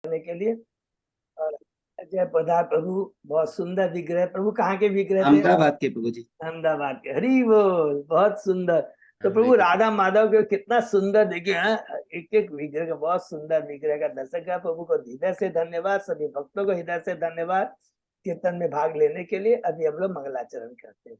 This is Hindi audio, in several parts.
करने के लिए। और जय पधार प्रभु, बहुत सुंदर विग्रह। प्रभु कहाँ के विग्रह थे? अहमदाबाद के प्रभु जी। अहमदाबाद के। हरी बोल, बहुत सुंदर। तो हरे प्रभु कृष्ण। राधा माधव के कितना सुंदर देखिए, एक एक विग्रह का, बहुत सुंदर विग्रह का दर्शक है। प्रभु को हृदय से धन्यवाद, सभी भक्तों को हृदय से धन्यवाद कीर्तन में भाग लेने के लिए। अभी हम लोग मंगलाचरण करते हैं।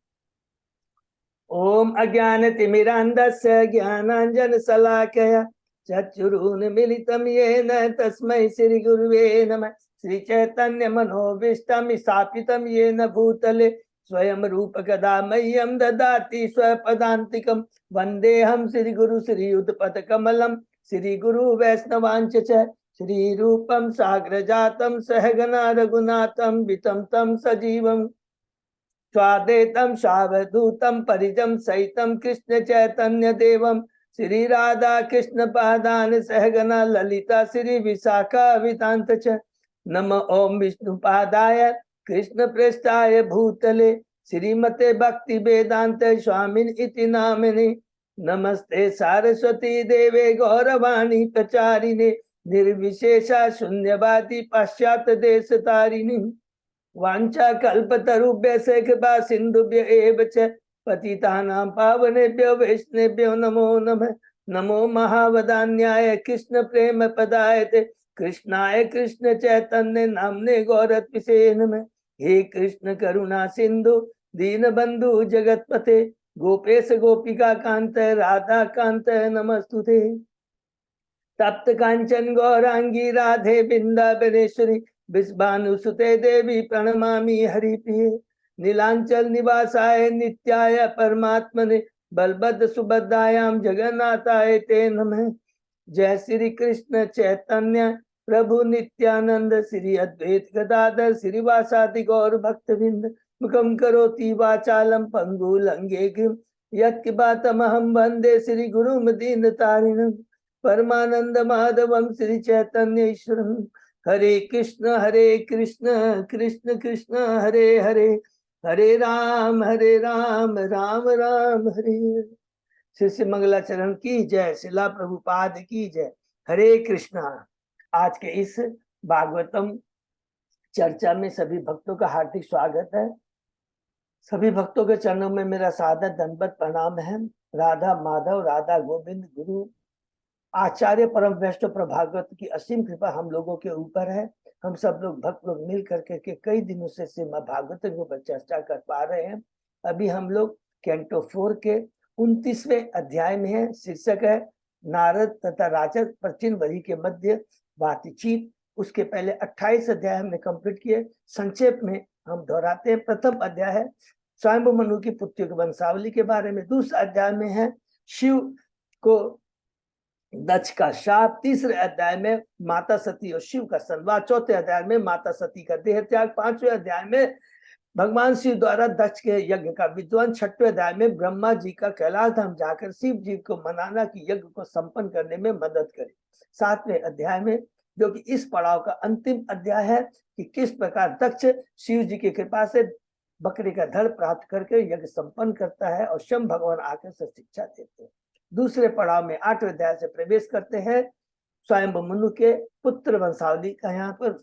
ओम अज्ञान तिमिरांधस्य ज्ञानांजन शलाकया चक्षुरुन्मीलितं येन तस्मै श्री गुरुवे नमः। श्री चैतन्य मनोभीष्टं स्थापितं येन भूतले स्वयं रूप कदा मह्यं ददाति स्वपदान्तिकं। वन्देऽहं श्री गुरु श्रीयुतपद कमलं श्री गुरु वैष्णवांच च। श्री रूपं साग्रजातं सहगना रघुनाथं वितं तं सजीवं स्वादेतं सावधूतं परिजं सहितं कृष्ण चैतन्य देवं। श्री राधा कृष्ण पादान सहगना ललिता श्री विशाखा वितांत च। नम ओम विष्णु पादाय कृष्ण प्रेष्ठाय भूतले श्रीमते भक्ति वेदांत स्वामिन इति नामिने। नमस्ते सारस्वती देवे गौरवाणी प्रचारिणे निर्विशेषा शून्यवादी पाश्चात्य देश तारिणी। वांछा कल्पतरुभ्य कृपा सिंधुभ्य एव च पतितानां पावनेभ्यो वैष्णवेभ्यो नमो नमः। नमो महावदान्याय कृष्ण प्रेम पदायते कृष्णाय कृष्ण चैतन्य नामने गौरत्विषे नमः। हे कृष्ण करुणा सिंधु दीनबंधु जगतपते गोपेश गोपिका कांत राधा कांत नमस्तुते। तप्त कांचन गौरांगी राधे वृंदावनेश्वरी विश्वानुसुते देवी प्रणमामि हरिप्रिये। नीलांचल निवासाय नित्याय परमात्मने बलभद्र सुभद्रायां जगन्नाथाय ते नमः। जय श्री कृष्ण चैतन्य प्रभु नित्यानंद श्री अद्वैत गदाधर श्रीवासादि गौर भक्तवृंद। मुखम करोति वाचालम पंगु लंघेगिं यत्किपातमहं वन्दे श्री गुरुं दीनतारिणं। परमानंद माधवम श्री चैतन्य ईश्वरम। हरे कृष्ण कृष्ण कृष्ण हरे हरे, हरे राम राम राम हरे हरे। श्री मंगलाचरण की जय, शिला प्रभुपाद की जय। हरे कृष्णा। आज के इस भागवतम चर्चा में सभी भक्तों का हार्दिक स्वागत है। सभी भक्तों के चरणों में मेरा सादर दंडवत प्रणाम है। राधा माधव राधा गोविंद गुरु आचार्य परम वैष्णव प्रभागवत की असीम कृपा हम लोगों के ऊपर है। हम सब लोग भक्त लोग मिल करके के कई दिनों से श्रीमद् भागवत के ऊपर चर्चा कर पा रहे हैं। अभी हम लोग कैंटो 4 के 29वें अध्याय में है। शीर्षक है नारद तथा राजा प्राचीन वरी के मध्य बातचीत। उसके पहले 28 अध्याय हमने कंप्लीट किए। संक्षेप में हम दोहराते हैं। प्रथम अध्याय है स्वयं मनु की पुत्रियों की वंशावली के बारे में। दूसरा अध्याय में है शिव को दक्ष का शाप। तीसरे अध्याय में माता सती और शिव का संवाद। चौथे अध्याय में माता सती का देह त्याग। पांचवें अध्याय में भगवान शिव द्वारा दक्ष के यज्ञ का विद्वान। छठवें अध्याय में ब्रह्मा जी का कैलाश धाम जाकर शिव जी को मनाना कि यज्ञ को संपन्न करने में मदद करे। सातवें अध्याय में, जो कि इस पड़ाव का अंतिम अध्याय है, कि किस प्रकार दक्ष शिव जी की कृपा से बकरी का धड़ प्राप्त करके यज्ञ संपन्न करता है और शंभ भगवान आकर से शिक्षा देते हैं। दूसरे पड़ाव में 8वें अध्याय से प्रवेश करते हैं। स्वयं मनु के पुत्र वंशावली का यहाँ पर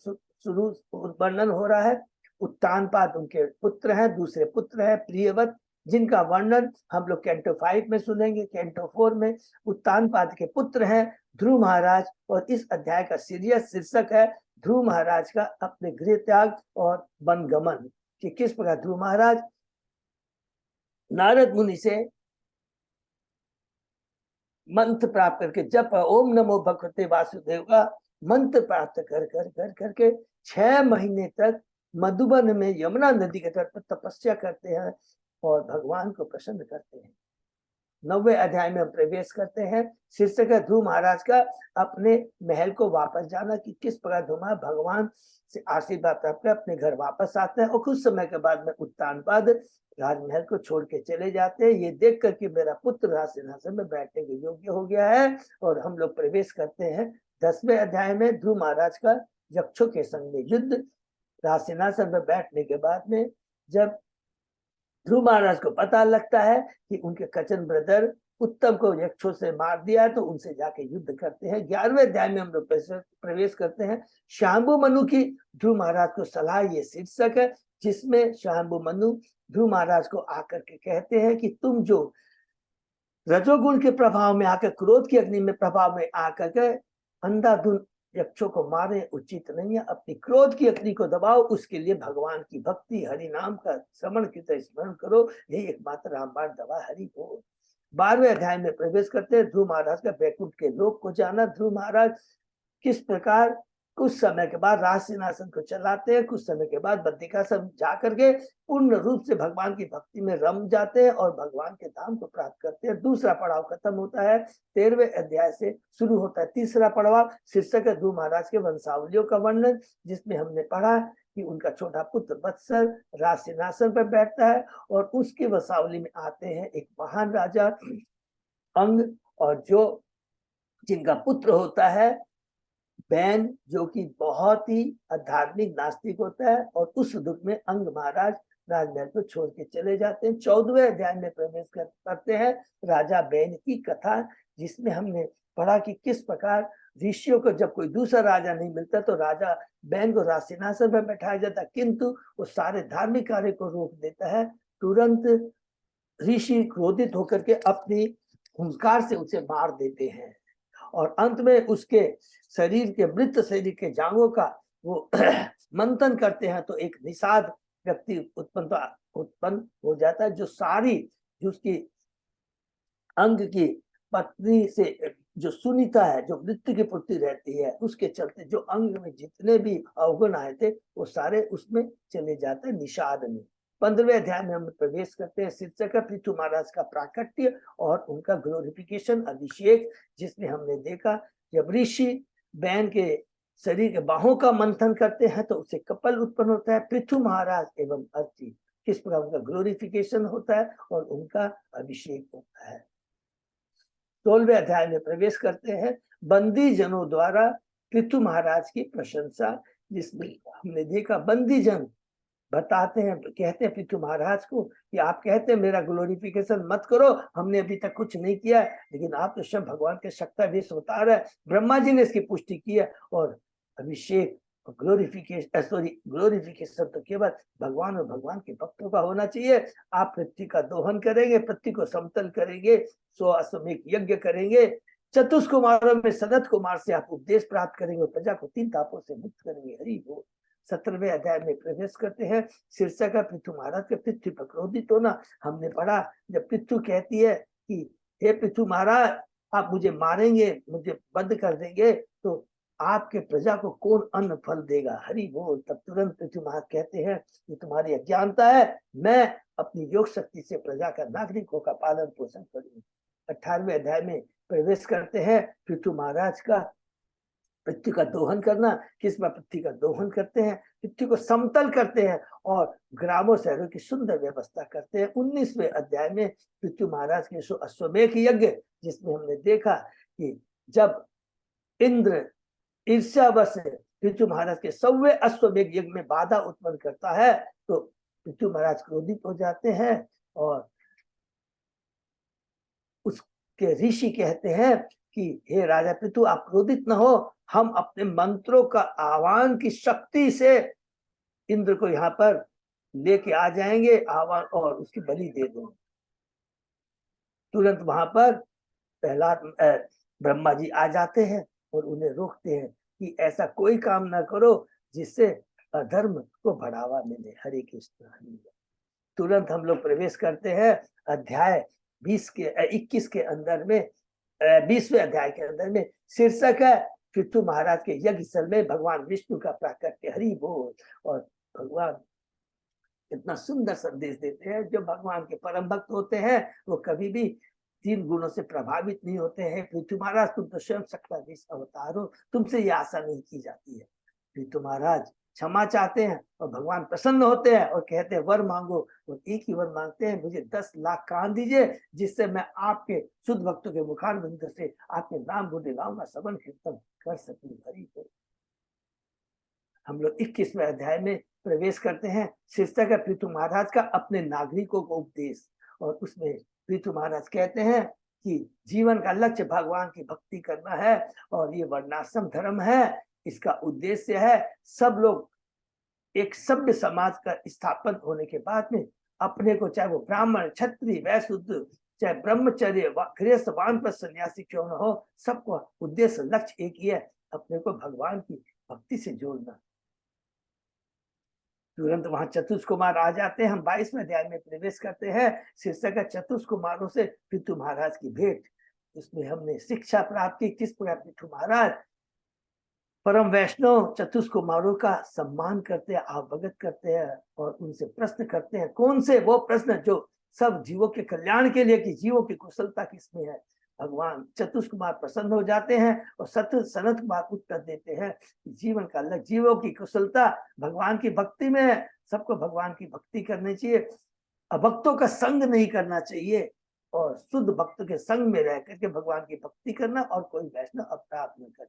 शुरू वर्णन हो रहा है। उत्तानपाद उनके पुत्र हैं। दूसरे पुत्र है प्रियवत, जिनका वर्णन हम लोग कैंटो 5 में सुनेंगे। कैंटो 4 में उत्तानपाद के पुत्र हैं ध्रुव महाराज। और इस अध्याय का सीरियस शीर्षक है ध्रुव महाराज का अपने गृह त्याग और वनगमन, कि किस प्रकार ध्रुव महाराज नारद मुनि से मंत्र प्राप्त करके जप ओम नमो भगवते वासुदेव का मंत्र प्राप्त कर करके 6 महीने तक मधुबन में यमुना नदी के तट पर तपस्या करते हैं और भगवान को प्रसन्न करते हैं। 9वें अध्याय में हम प्रवेश करते हैं। शीर्षक है ध्रुव महाराज का अपने महल को वापस जाना, कि किस प्रकार ध्रुव भगवान से आशीर्वाद प्राप्त कर अपने घर वापस आते हैं और कुछ समय के बाद में उत्तानपाद राजमहल को छोड़ के चले जाते हैं। ये देख कर कि मेरा पुत्र राजसिंहासन में बैठने के योग्य हो गया है। और हम लोग प्रवेश करते हैं 10वें अध्याय में। ध्रुव महाराज का यक्षों के संग में युद्ध। राजसिंहासन में बैठने के बाद में जब ध्रुव महाराज को पता लगता है कि उनके कचन ब्रदर उत्तम को यक्षों से मार दिया है तो उनसे जाके युद्ध करते हैं। 11वें अध्याय में हम लोग प्रवेश करते हैं। शांबु मनु की ध्रुव महाराज को सलाह, ये शीर्षक है जिसमें शांबु मनु ध्रुव महाराज को आकर के कहते हैं कि तुम जो रजोगुण के प्रभाव में आकर, क्रोध की अग्नि में प्रभाव में आकर के अंधाधुन यक्षों को मारे उचित नहीं है। अपनी क्रोध की अग्नि को दबाओ, उसके लिए भगवान की भक्ति, हरि नाम का श्रवण कीर्तन स्मरण करो, यही एकमात्र रामबाण दवा हरि हो। 12वें अध्याय में प्रवेश करते हैं। ध्रुव महाराज का बैकुंठ के लोक को जाना। ध्रुव महाराज किस प्रकार कुछ समय के बाद राज सिंहासन को चलाते हैं, कुछ समय के बाद बद्रिकाश्रम जा करके पूर्ण रूप से भगवान की भक्ति में रम जाते हैं और भगवान के धाम को प्राप्त करते हैं। दूसरा पड़ाव खत्म होता है। 13वें अध्याय से शुरू होता है तीसरा पड़ाव। शीर्षक है ध्रुव महाराज के वंशावलियों का वर्णन, जिसमें हमने पढ़ा कि उनका छोटा पुत्र वत्सल राज सिंहासन पर बैठता है और उसकी वंशावली में आते हैं एक महान राजा अंग, और जो जिनका पुत्र होता है बैन, जो कि बहुत ही आध्यात्मिक नास्तिक होता है, और उस दुख में अंग महाराज राजमहल को छोड़ के चले जाते हैं। 14वें अध्याय में प्रवेश करते हैं राजा बैन की कथा, जिसमें हमने पढ़ा कि किस प्रकार ऋषियों को जब कोई दूसरा राजा नहीं मिलता तो राजा बैन को राज सिंहासन पर बैठाया जाता, किंतु वो सारे धार्मिक कार्य को रोक देता है। तुरंत ऋषि क्रोधित होकर के अपनी हुंकार से उसे मार देते हैं और अंत में उसके शरीर के, मृत शरीर के जांघों का वो मंथन करते हैं तो एक निषाद व्यक्ति उत्पन्न हो जाता है, जो सारी जो उसकी अंग की पत्नी से जो सुनीता है, जो मृत्यु की पुत्री रहती है, उसके चलते जो अंग में जितने भी अवगुण आए थे वो सारे उसमें चले जाते हैं निषाद में। 15वें अध्याय में हम प्रवेश करते हैं। शीर्षक है पृथु महाराज का प्राकट्य और उनका ग्लोरिफिकेशन, अभिषेक, जिसमें हमने देखा जब ऋषि बैन के शरीर के बाहों का मंथन करते हैं तो उससे कपल उत्पन्न होता है। पृथु महाराज एवं अर्ची, किस प्रकार उनका ग्लोरिफिकेशन होता है और उनका अभिषेक होता है। 16वें अध्याय में प्रवेश करते हैं। बंदी जनों द्वारा पृथु महाराज की प्रशंसा, जिसमें हमने देखा बंदी जन बताते हैं, कहते हैं पृथु महाराज को कि आप कहते हैं मेरा ग्लोरिफिकेशन मत करो, हमने अभी तक कुछ नहीं किया है, लेकिन आप तो स्वयं भगवान के शक्तिवेश अवतार है। ब्रह्मा जी ने इसकी पुष्टि की है और अभिषेक ग्लोरिफिकेशन तो केवल भगवान और भगवान के भक्तों का होना चाहिए। आप पृथ्वी का दोहन करेंगे, पृथ्वी को समतल करेंगे, 100 अश्वमेध यज्ञ करेंगे, चतुष कुमारों में सनत कुमार से आप उपदेश प्राप्त करेंगे, प्रजा को 3 तापों से मुक्त करेंगे। हरि बोल। 17वें अध्याय में प्रवेश करते हैं। शीर्षक है पृथु महाराज के पृथ्वी पर क्रोधित होना। हमने पढ़ा जब पृथु कहती है कि हे पृथु महाराज, आप मुझे मारेंगे, मुझे बंद कर देंगे, तो आपके प्रजा को कौन अन्न फल देगा। हरि बोल। तब तुरंत पृथु महाराज कहते हैं ये तुम्हारी अज्ञानता है, मैं अपनी योग शक्ति से प्रजा का, नागरिकों का पालन पोषण करूंगी। 18वें अध्याय में प्रवेश करते हैं। पृथु महाराज का पृथ्वी का दोहन करना, किस बार पृथ्वी का दोहन करते हैं, पृथ्वी को समतल करते हैं और ग्रामों शहरों की सुंदर व्यवस्था करते हैं। 19वें अध्याय में पृथ्वी महाराज के अश्वमेध यज्ञ, जिसमें हमने देखा कि जब इंद्र ईर्ष्यावश पृथ्वी महाराज के 100वें अश्वमेध यज्ञ में बाधा उत्पन्न करता है तो पृथ्वी महाराज क्रोधित हो जाते हैं और उसके ऋषि कहते हैं कि हे राजा पृथु, आप क्रोधित न हो, हम अपने मंत्रों का आह्वान की शक्ति से इंद्र को यहाँ पर लेके आ जाएंगे, आह्वान, और उसकी बलि दे देंगे। तुरंत वहां पर प्रहलाद ब्रह्मा जी आ जाते हैं और उन्हें रोकते हैं कि ऐसा कोई काम ना करो जिससे अधर्म को बढ़ावा मिले। हरे कृष्ण। हरि। तुरंत हम लोग प्रवेश करते हैं अध्याय 21 के अंदर में, 20वें अध्याय के अंदर में। शीर्षक है पृथु महाराज के यज्ञ स्थल में भगवान विष्णु का प्राकट्य। हरि बोल। और भगवान इतना सुंदर संदेश देते हैं, जो भगवान के परम भक्त होते हैं वो कभी भी 3 गुणों से प्रभावित नहीं होते हैं। पृथु महाराज, तुम तो स्वयं शक्तिवेश अवतार हो, तुमसे ये आशा नहीं की जाती है। पृथु महाराज क्षमा चाहते हैं और भगवान प्रसन्न होते हैं और कहते हैं वर मांगो, और एक ही वर मांगते हैं, मुझे 10 लाख कान दीजिए जिससे मैं आपके शुद्ध भक्तों के मुखारविंद से आपके नाम गुणगान का श्रवण कीर्तन कर सकूं। हरि बोल। हम लोग 21वें अध्याय में प्रवेश करते हैं। शीर्षक है पृथु महाराज का अपने नागरिकों को उपदेश, और उसमें पृथु महाराज कहते हैं कि जीवन का लक्ष्य भगवान की भक्ति करना है और ये वर्णाश्रम धर्म है, इसका उद्देश्य है सब लोग एक सभ्य समाज का स्थापन होने के बाद में अपने को, चाहे वो ब्राह्मण, क्षत्रिय, वैश्य, शूद्र, चाहे ब्रह्मचर्य, गृहस्थ, वानप्रस्थ, सन्यासी क्यों न हो, सबको उद्देश्य लक्ष्य एक ही है, अपने को भगवान की भक्ति से जोड़ना। तुरंत वहां चतुष्कुमार आ जाते हैं। हम 22वें अध्याय में प्रवेश करते हैं। शीर्षक है चतुष्कुमारों से पृथु महाराज की भेंट। उसमें हमने शिक्षा प्राप्त की, किस प्रकार पृथु महाराज परम वैष्णव चतुष्कुमारों का सम्मान करते हैं, अवगत करते हैं और उनसे प्रश्न करते हैं। कौन से? वो प्रश्न जो सब जीवों के कल्याण के लिए, कि जीवों की कुशलता किसमें है। भगवान चतुष्कुमार प्रसन्न हो जाते हैं और सनत कुमार उत्तर देते हैं कि जीवन का लक्ष्य जीवों की कुशलता भगवान की भक्ति में है। सबको भगवान की भक्ति करनी चाहिए, अभक्तों का संग नहीं करना चाहिए और शुद्ध भक्त के संग में रह करके भगवान की भक्ति करना और कोई वैष्णव अपराध न करना।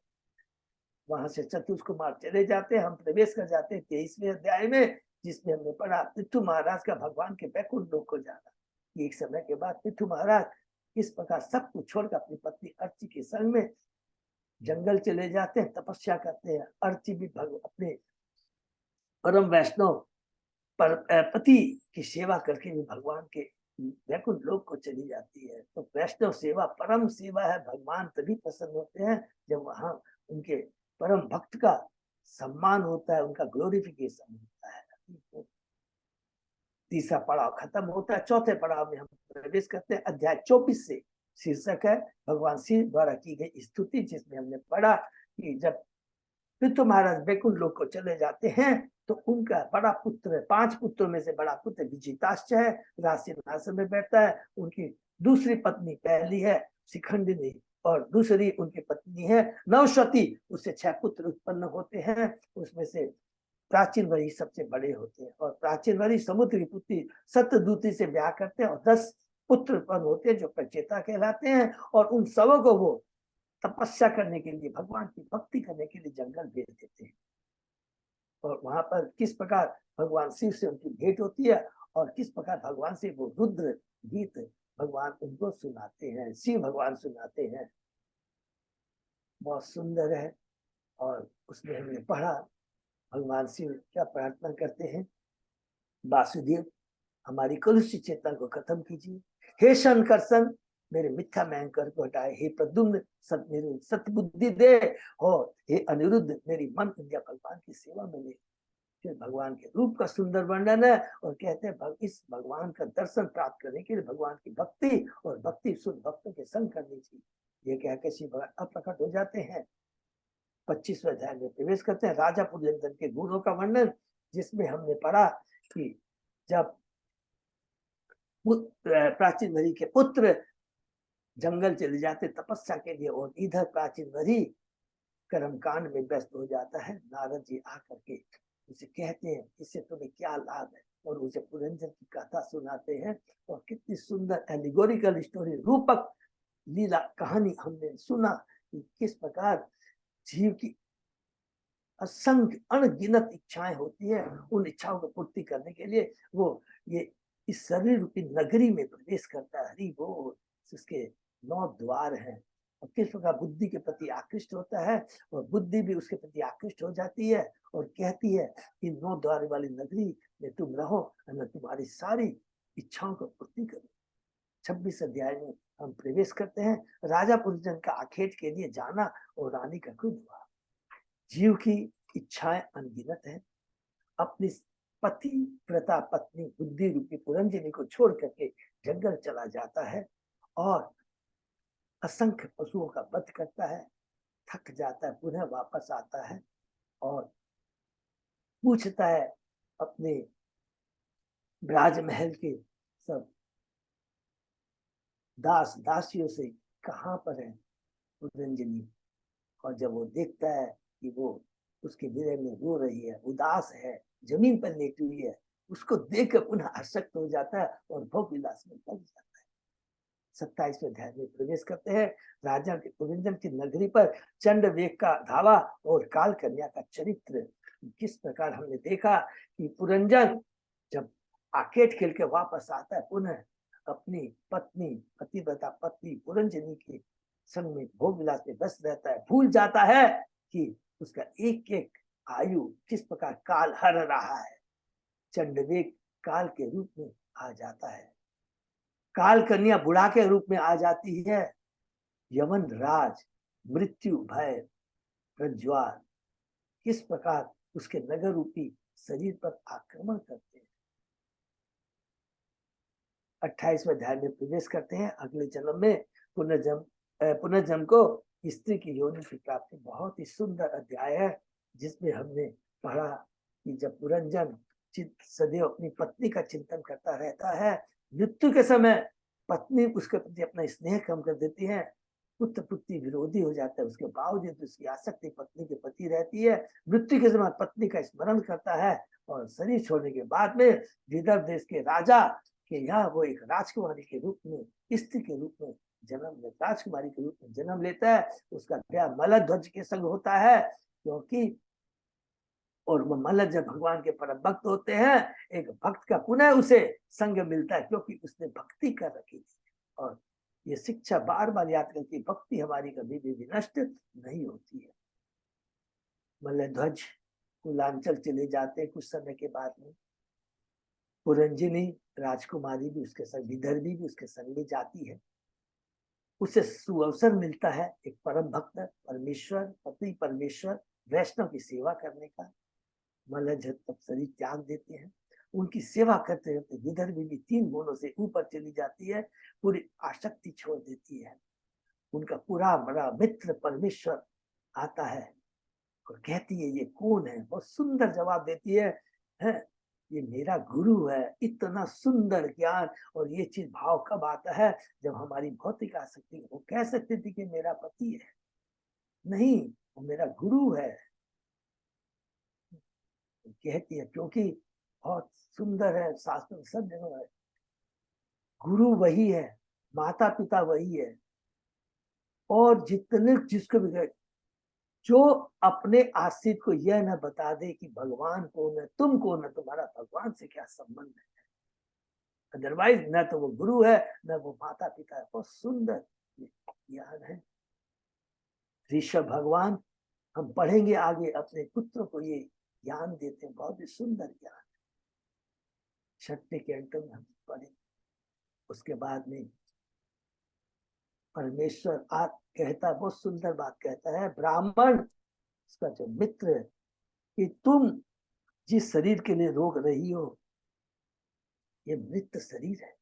वहां से चतुष्कुमार चले जाते हैं। हम प्रवेश कर जाते हैं 23वें अध्याय में, जिसमें हमने पढ़ा पृथु महाराज का भगवान के बैकुंठ लोक को जाना। एक समय के बाद पृथु महाराज इस प्रकार सब कुछ छोड़कर अपनी पत्नी अर्ची के संग में जंगल चले जाते हैं, तपस्या करते हैं। अर्ची भी अपने परम वैष्णव पति की सेवा करके भी भगवान के वैकुंठ लोक को चली जाती है। तो वैष्णव सेवा परम सेवा है। भगवान तभी प्रसन्न होते हैं जब वहां उनके परम भक्त का सम्मान होता है, उनका ग्लोरिफिकेशन होता है। तीसरा पड़ाव खत्म होता है। चौथे पड़ाव में हम प्रवेश करते हैं अध्याय 24 से। शीर्षक है भगवान शिव द्वारा की गई स्तुति, जिसमें हमने पढ़ा कि जब पृथु महाराज बैकुंठ लोक को चले जाते हैं तो उनका बड़ा पुत्र, 5 पुत्रों में से बड़ा पुत्र विजिताश्च है, राज सिंहासन में बैठता है। उनकी दूसरी पत्नी पहली है शिखंडिनी और दूसरी उनकी पत्नी है नवशती। उससे 6 पुत्र उत्पन्न होते हैं। उसमें से प्राचीन वरी सबसे बड़े होते हैं और प्राचीन वरी समुद्र की पुत्री सत्यदूती से ब्याह करते हैं और 10 पुत्र उत्पन्न होते हैं जो प्रचेता कहलाते हैं। और उन सबों को वो तपस्या करने के लिए, भगवान की भक्ति करने के लिए जंगल भेज देते हैं। और वहां पर किस प्रकार भगवान शिव से उनकी भेंट होती है और किस प्रकार भगवान से वो रुद्र गीत भगवान उनको सुनाते हैं, शिव भगवान सुनाते हैं। बहुत सुंदर है। और उसमें हमने पढ़ा भगवान शिव क्या प्रार्थना करते हैं, वासुदेव हमारी कलुषित चेतना को खत्म कीजिए, हे शंकरसन मेरे मिथ्या अहंकार को हटाए, हे प्रद्युम्न मेरे सतबुद्धि दे, और हे अनिरुद्ध मेरी मन इंद्रिया भगवान की सेवा में ले। फिर भगवान के रूप का सुंदर वर्णन है और कहते हैं इस भगवान का दर्शन प्राप्त करने के लिए भगवान की भक्ति और भक्ति शुद्ध भक्तों के संग करनी चाहिए। ये कहकर शिव भगवान अप्रकट हो जाते हैं। 25वें अध्याय में प्रवेश करते हैं राजा पुरंदर के गुणों का वर्णन, जिसमें हमने पढ़ा कि जब प्राचीन वरी के पुत्र जंगल चले जाते तपस्या के लिए और इधर प्राचीन वरी कर्मकांड में व्यस्त हो जाता है, नारद जी आकर के उसे कहते हैं इससे तुम्हें क्या लाभ है, और उसे पुरंजन की कथा सुनाते हैं। और कितनी सुंदर एलिगोरिकल स्टोरी, रूपक लीला कहानी हमने सुना कि किस प्रकार जीव की असंख्य अनगिनत इच्छाएं होती है। उन इच्छाओं को पूर्ति करने के लिए वो ये इस शरीर रूपी नगरी में प्रवेश करता है। हरि बोल। उसके 9 द्वार हैं और किस प्रकार बुद्धि के प्रति आकृष्ट होता है और बुद्धि भी उसके प्रति आकृष्ट हो जाती है और कहती है कि 9 द्वार वाली नगरी में तुम रहो और मैं तुम्हारी सारी इच्छाओं को पूर्ति करूं। 26 अध्याय में हम प्रवेश करते हैं राजा पुरजन का आखेट के लिए जाना और रानी का क्रोध हुआ। जीव की इच्छाएं अनगिनत है। अपनी पति व्रता पत्नी बुद्धि रूपी पुरंजनी को छोड़ करके जंगल चला जाता है और असंख्य पशुओं का वध करता है, थक जाता है, पुनः वापस आता है और पूछता है अपने राजमहल के सब दास दासियों से कहाँ पर है पुरंजनी। और जब वो देखता है कि वो उसके विरह में रो रही है, उदास है, जमीन पर लेटी हुई है, उसको देखकर पुनः आसक्त हो जाता है और भोग विलास में लग जाता है। 27वें अध्याय में प्रवेश करते हैं राजा के पुरंजन की नगरी पर चंड वेग का धावा और काल कन्या का चरित्र। किस प्रकार हमने देखा कि पुरंजन जब आकेट खेल के वापस आता है पुनः अपनी पत्नी, पतिव्रता पत्नी पुरंजनी के संग में भोग विलास में व्यस्त रहता है, भूल जाता है कि उसका एक एक आयु किस प्रकार काल हर रहा है। चंडवेग काल के रूप में आ जाता है, काल कन्या बुढ़ा के रूप में आ जाती है। यमन राज मृत्यु भय प्रज्वाल किस प्रकार उसके नगर रूपी शरीर पर आक्रमण करते हैं। 28वें अध्याय में प्रवेश करते हैं। अगले जन्म में पुनर्जन्म को स्त्री की योनि की प्राप्ति। बहुत ही सुंदर अध्याय है जिसमें हमने पढ़ा कि जब पुरंजन सदैव अपनी पत्नी का चिंतन करता रहता है, मृत्यु के समय पत्नी उसके प्रति अपना स्नेह कम कर देती है, पुत्र पुत्री विरोधी हो जाता है, उसके बावजूद उसकी आसक्ति पत्नी के प्रति रहती है। मृत्यु के समय पत्नी का स्मरण करता है और शरीर छोड़ने के बाद में विदर्भ देश के राजा के यहाँ वो एक राजकुमारी के रूप में, स्त्री के रूप में राजकुमारी के रूप में जन्म लेता है। उसका ब्याह मलध्वज के संग होता है, क्योंकि और वो मलध्वज जब भगवान के परम भक्त होते हैं, एक भक्त का पुनः उसे संग मिलता है क्योंकि उसने भक्ति कर रखी थी। और ये शिक्षा बार बार याद करती, भक्ति हमारी कभी भी विनष्ट नहीं होती है। मलध्वज कुलांचल चले जाते हैं कुछ समय के बाद में। पुरंजनी राजकुमारी भी उसके संग, विदर्भी भी उसके संग में जाती है। उसे सुअवसर मिलता है एक परम भक्त परमेश्वर, पति परमेश्वर वैष्णव की सेवा करने का। मलध्वज तब शरीर त्याग देते हैं। उनकी सेवा करते रहते विदर्भी भी 3 गुणों से ऊपर चली जाती है, पूरी आसक्ति छोड़ देती है। उनका पूरा बड़ा मित्र परमेश्वर आता है और कहती है ये कौन है। बहुत सुंदर जवाब देती है ये मेरा गुरु है। इतना सुंदर ज्ञान और ये चीज भाव कब आता है, जब हमारी भौतिक आसक्ति। वो कह सकती थी कि मेरा पति है, नहीं वो मेरा गुरु है। कहती है क्योंकि बहुत सुंदर है, शास्त्र सब जगह है, गुरु वही है, माता पिता वही है। और जितने जिसको भी जो अपने आश्रित को यह न बता दे कि भगवान कौन है, तुम कौन है, तुम्हारा भगवान से क्या संबंध है। अदरवाइज न तो वो गुरु है न वो माता पिता है। बहुत सुंदर ज्ञान है। ऋषभ भगवान, हम पढ़ेंगे आगे, अपने पुत्र को ये ज्ञान देते हैं, बहुत ही सुंदर ज्ञान। छठे के अंत में हम पढ़ेंगे। उसके बाद में परमेश्वर आप कहता, बहुत सुंदर बात कहता है, ब्राह्मण उसका जो मित्र है, कि तुम जिस शरीर के लिए रोक रही हो ये मृत शरीर है,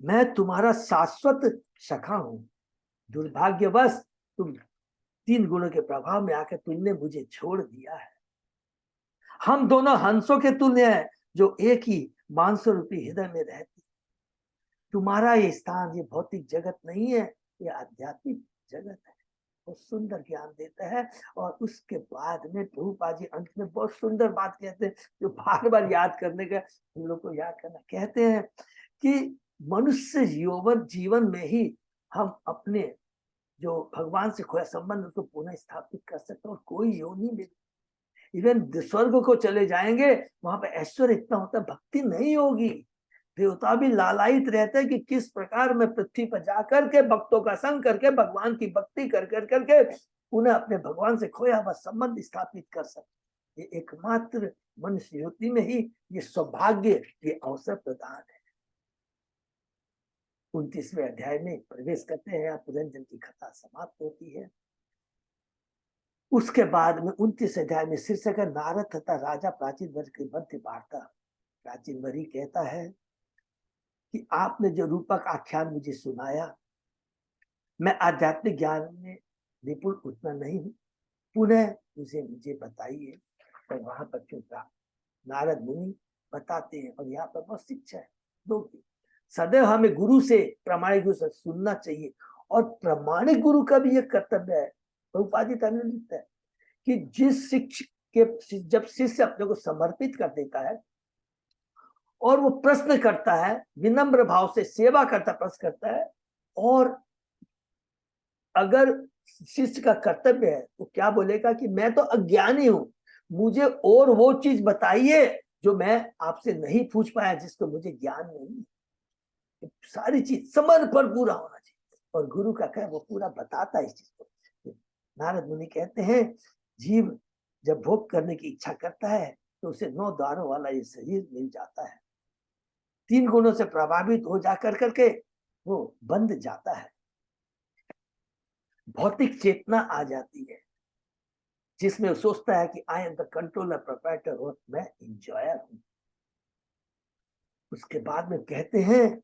मैं तुम्हारा शाश्वत सखा हूं। दुर्भाग्यवश तुम 3 गुणों के प्रभाव में आकर तुमने मुझे छोड़ दिया है। हम दोनों हंसों के तुल्य हैं जो एक ही मांस रूपी हृदय में रहती। तुम्हारा ये स्थान ये भौतिक जगत नहीं है, ये आध्यात्मिक जगत है। बहुत सुंदर ज्ञान देता है। और उसके बाद में प्रभुपाद जी अंत में बहुत सुंदर बात कहते हैं, जो बार बार याद करने का हम लोग को याद करना। कहते हैं कि मनुष्य जीवन में ही हम अपने जो भगवान से खोया संबंध उसको पुनः स्थापित कर सकते हैं। और कोई योनि में इवन स्वर्ग को चले जाएंगे, वहां पे ऐश्वर्य इतना होता है, भक्ति नहीं होगी। देवता भी लालायित रहते हैं कि किस प्रकार मैं पृथ्वी पर जाकर के भक्तों का संग करके भगवान की भक्ति कर करके उन्हें अपने भगवान से खोया हुआ संबंध स्थापित कर सकते। ये एकमात्र मनुष्य युक्ति में ही ये सौभाग्य, ये अवसर प्रदान है। 29वें अध्याय में प्रवेश करते हैं। पुरंजन की कथा समाप्त होती है। उसके बाद में 29 अध्याय में शीर्षक है नारद तथा राजा प्राचीन वर्ष की मध्य वार्ता। प्राचीन वरी कहता है कि आपने जो रूपक आख्यान मुझे सुनाया, मैं आध्यात्मिक ज्ञान में निपुण उतना नहीं हूं, पुनः मुझे बताइए। और वहां पर क्यों नारद मुनि बताते हैं। और यहाँ पर बहुत शिक्षा है दो की। सदैव हमें गुरु से, प्रामाणिक गुरु से सुनना चाहिए। और प्रामाणिक गुरु का भी एक कर्तव्य है, प्रभुपाद लिखता है कि जिस शिक्षक के जब शिष्य अपने को समर्पित कर देता है और वो प्रश्न करता है, विनम्र भाव से सेवा करता प्रश्न करता है, और अगर शिष्य का कर्तव्य है तो क्या बोलेगा कि मैं तो अज्ञानी हूं, मुझे और वो चीज बताइए जो मैं आपसे नहीं पूछ पाया, जिसको मुझे ज्ञान नहीं। सारी चीज समय पर पूरा होना चाहिए, और गुरु का क्या वो पूरा बताता है इस चीज को। नारद मुनि कहते हैं जीव जब भोग करने की इच्छा करता है तो उसे 9 द्वारों वाला ये शरीर मिल जाता है, 3 गुणों से प्रभावित हो जाकर करके वो बंध जाता है, भौतिक चेतना आ जाती है जिसमें वो सोचता है कि I am the controller proprietor, और मैं इंजॉयर हूं। उसके बाद में कहते हैं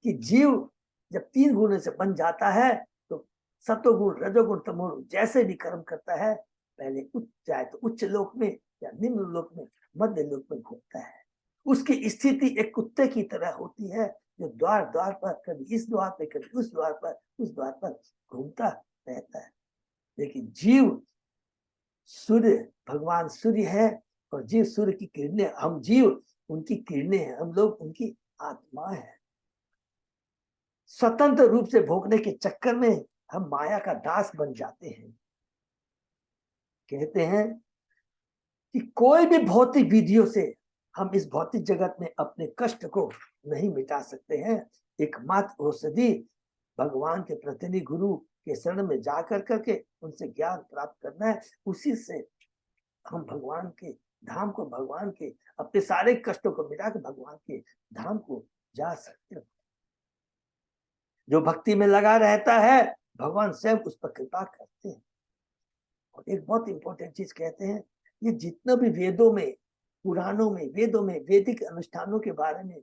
कि जीव जब 3 गुणों से बन जाता है तो सतोगुण रजोगुण तमोगुण जैसे भी कर्म करता है, पहले उच्च चाहे तो उच्च लोक में या निम्न लोक में, मध्य लोक में घूमता है। उसकी स्थिति एक कुत्ते की तरह होती है जो द्वार द्वार पर, कभी इस द्वार पर कभी उस द्वार पर, उस द्वार पर घूमता रहता है। लेकिन जीव सूर्य, भगवान सूर्य है और जीव सूर्य की किरणें, हम जीव उनकी किरणें हैं, हम लोग उनकी आत्मा है। स्वतंत्र रूप से भोगने के चक्कर में हम माया का दास बन जाते हैं। कहते हैं कि कोई भी भौतिक विधियों से हम इस भौतिक जगत में अपने कष्ट को नहीं मिटा सकते हैं। एकमात्र औषधि भगवान के प्रतिनिधि गुरु के शरण में जाकर करके उनसे ज्ञान प्राप्त करना है। उसी से हम भगवान के धाम को, भगवान के अपने सारे कष्टों को मिटा के भगवान के धाम को जा सकते हैं। जो भक्ति में लगा रहता है भगवान स्वयं उस पर कृपा करते हैं। और एक बहुत इंपॉर्टेंट चीज कहते हैं, ये जितना भी वेदों में, पुराणों में, वेदों में वैदिक अनुष्ठानों के बारे में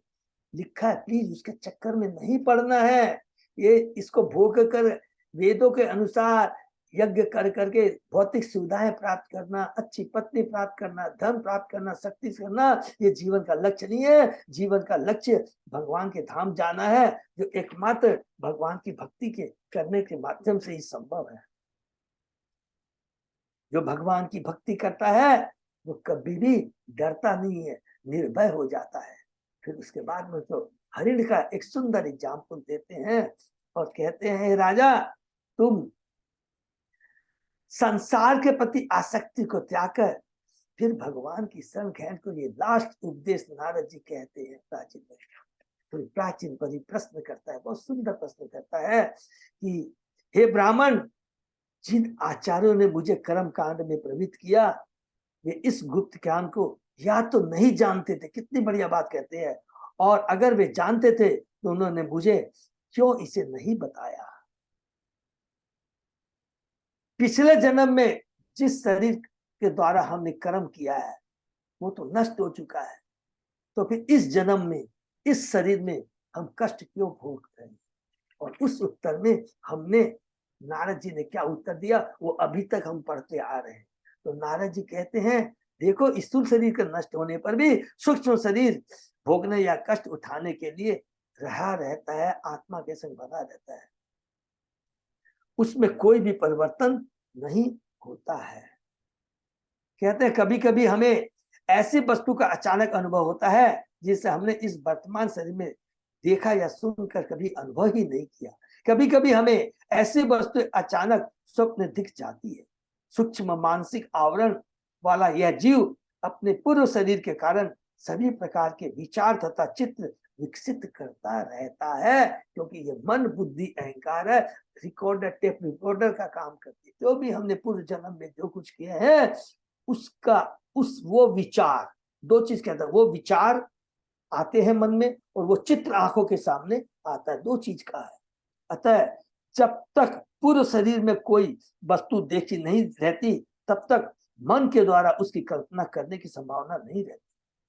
लिखा है, प्लीज उसके चक्कर में नहीं पड़ना है। ये इसको भोग कर वेदों के अनुसार यज्ञ कर करके भौतिक सुविधाएं प्राप्त करना, अच्छी पत्नी प्राप्त करना, धन प्राप्त करना, शक्ति करना, ये जीवन का लक्ष्य नहीं है। जीवन का लक्ष्य भगवान के धाम जाना है, जो एकमात्र भगवान की भक्ति के करने के माध्यम से ही संभव है। जो भगवान की भक्ति करता है वो कभी भी डरता नहीं है, निर्भय हो जाता है। फिर उसके बाद में तो हरिण का एक सुंदर एग्जाम्पल देते हैं और कहते हैं, राजा तुम संसार के प्रति आसक्ति को त्याग कर फिर भगवान की शरण ग्रहण को, ये लास्ट उपदेश नारद जी कहते हैं प्राचीन में। तो प्राचीन पर ही प्रश्न करता है, बहुत सुंदर प्रश्न करता है कि हे ब्राह्मण, जिन आचार्यों ने मुझे कर्म कांड में प्रवृत्त किया वे इस गुप्त ज्ञान को या तो नहीं जानते थे, कितनी बढ़िया बात कहते हैं, और अगर वे जानते थे तो उन्होंने मुझे क्यों इसे नहीं बताया। पिछले जन्म में जिस शरीर के द्वारा हमने कर्म किया है वो तो नष्ट हो चुका है, तो फिर इस जन्म में इस शरीर में हम कष्ट क्यों भोग रहे हैं। और उस उत्तर में हमने, नारद जी ने क्या उत्तर दिया वो अभी तक हम पढ़ते आ रहे हैं। तो नारद जी कहते हैं, देखो स्थूल शरीर के नष्ट होने पर भी सूक्ष्म शरीर भोगने या कष्ट उठाने के लिए रहा रहता है, आत्मा के संग बना रहता है, उसमें कोई भी परिवर्तन नहीं होता है। कहते हैं कभी कभी हमें ऐसी वस्तु का अचानक अनुभव होता है जिसे हमने इस वर्तमान शरीर में देखा या सुनकर कभी अनुभव ही नहीं किया। कभी कभी हमें ऐसी वस्तु अचानक स्वप्न दिख जाती है। सूक्ष्म मानसिक आवरण वाला यह जीव अपने पूर्व शरीर के कारण सभी प्रकार के विचार तथा चित्र विकसित करता रहता है, क्योंकि ये मन बुद्धि अहंकार है, रिकॉर्डर टेप रिकॉर्डर का काम करती है। जो भी हमने पूर्व जन्म में जो कुछ किया है उसका वो विचार, दो चीज कहता है, वो विचार आते हैं मन में और वो चित्र आंखों के सामने आता है, दो चीज का है। अतः जब तक पूर्व शरीर में कोई वस्तु देखी नहीं रहती तब तक मन के द्वारा उसकी कल्पना करने की संभावना नहीं रहती।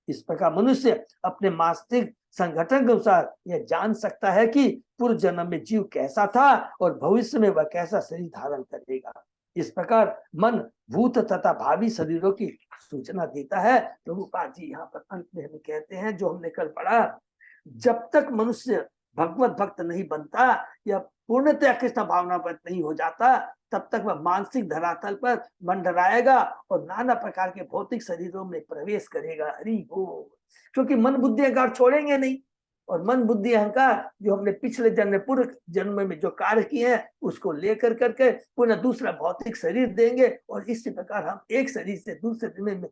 इस प्रकार मनुष्य अपने मानसिक संगठन के अनुसार यह जान सकता है कि पूर्व जन्म में जीव कैसा था और भविष्य में वह कैसा शरीर धारण करेगा। इस प्रकार मन भूत तथा भावी शरीरों की सूचना देता है। प्रभुपाद जी यहाँ पर अंत में हमें कहते हैं, जो हमने कल पढ़ा, जब तक मनुष्य भगवत भक्त नहीं बनता या पूर्णतया कृष्ण भावनावत नहीं हो जाता तब तक वह मानसिक धरातल पर मंडराएगा और नाना प्रकार के भौतिक शरीरों में प्रवेश करेगा। हरि बोल। क्योंकि मन बुद्धि अहंकार छोड़ेंगे नहीं, और मन बुद्धि अहंकार जो हमने पिछले जन्म पूर्व जन्म में जो कार्य किए हैं उसको लेकर करके पुनः दूसरा भौतिक शरीर देंगे, और इसी प्रकार हम एक शरीर से दूसरे जन्म में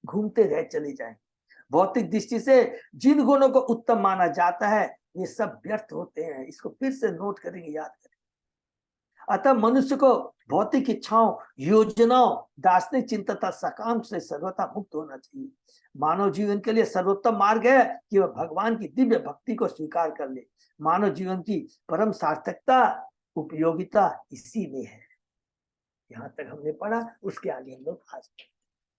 घूमते रह चले जाएंगे। भौतिक दृष्टि से जिन गुणों को उत्तम माना जाता है ये सब व्यर्थ होते हैं। इसको फिर से नोट करेंगे, याद करेंगे। अतः मनुष्य को भौतिक इच्छाओं, योजनाओं, दार्शनिक चिंता तथा सकाम से सर्वथा मुक्त होना चाहिए। मानव जीवन के लिए सर्वोत्तम मार्ग है कि वह भगवान की दिव्य भक्ति को स्वीकार कर ले। मानव जीवन की परम सार्थकता, उपयोगिता इसी में है। यहाँ तक हमने पढ़ा, उसके आगे हम लोग आज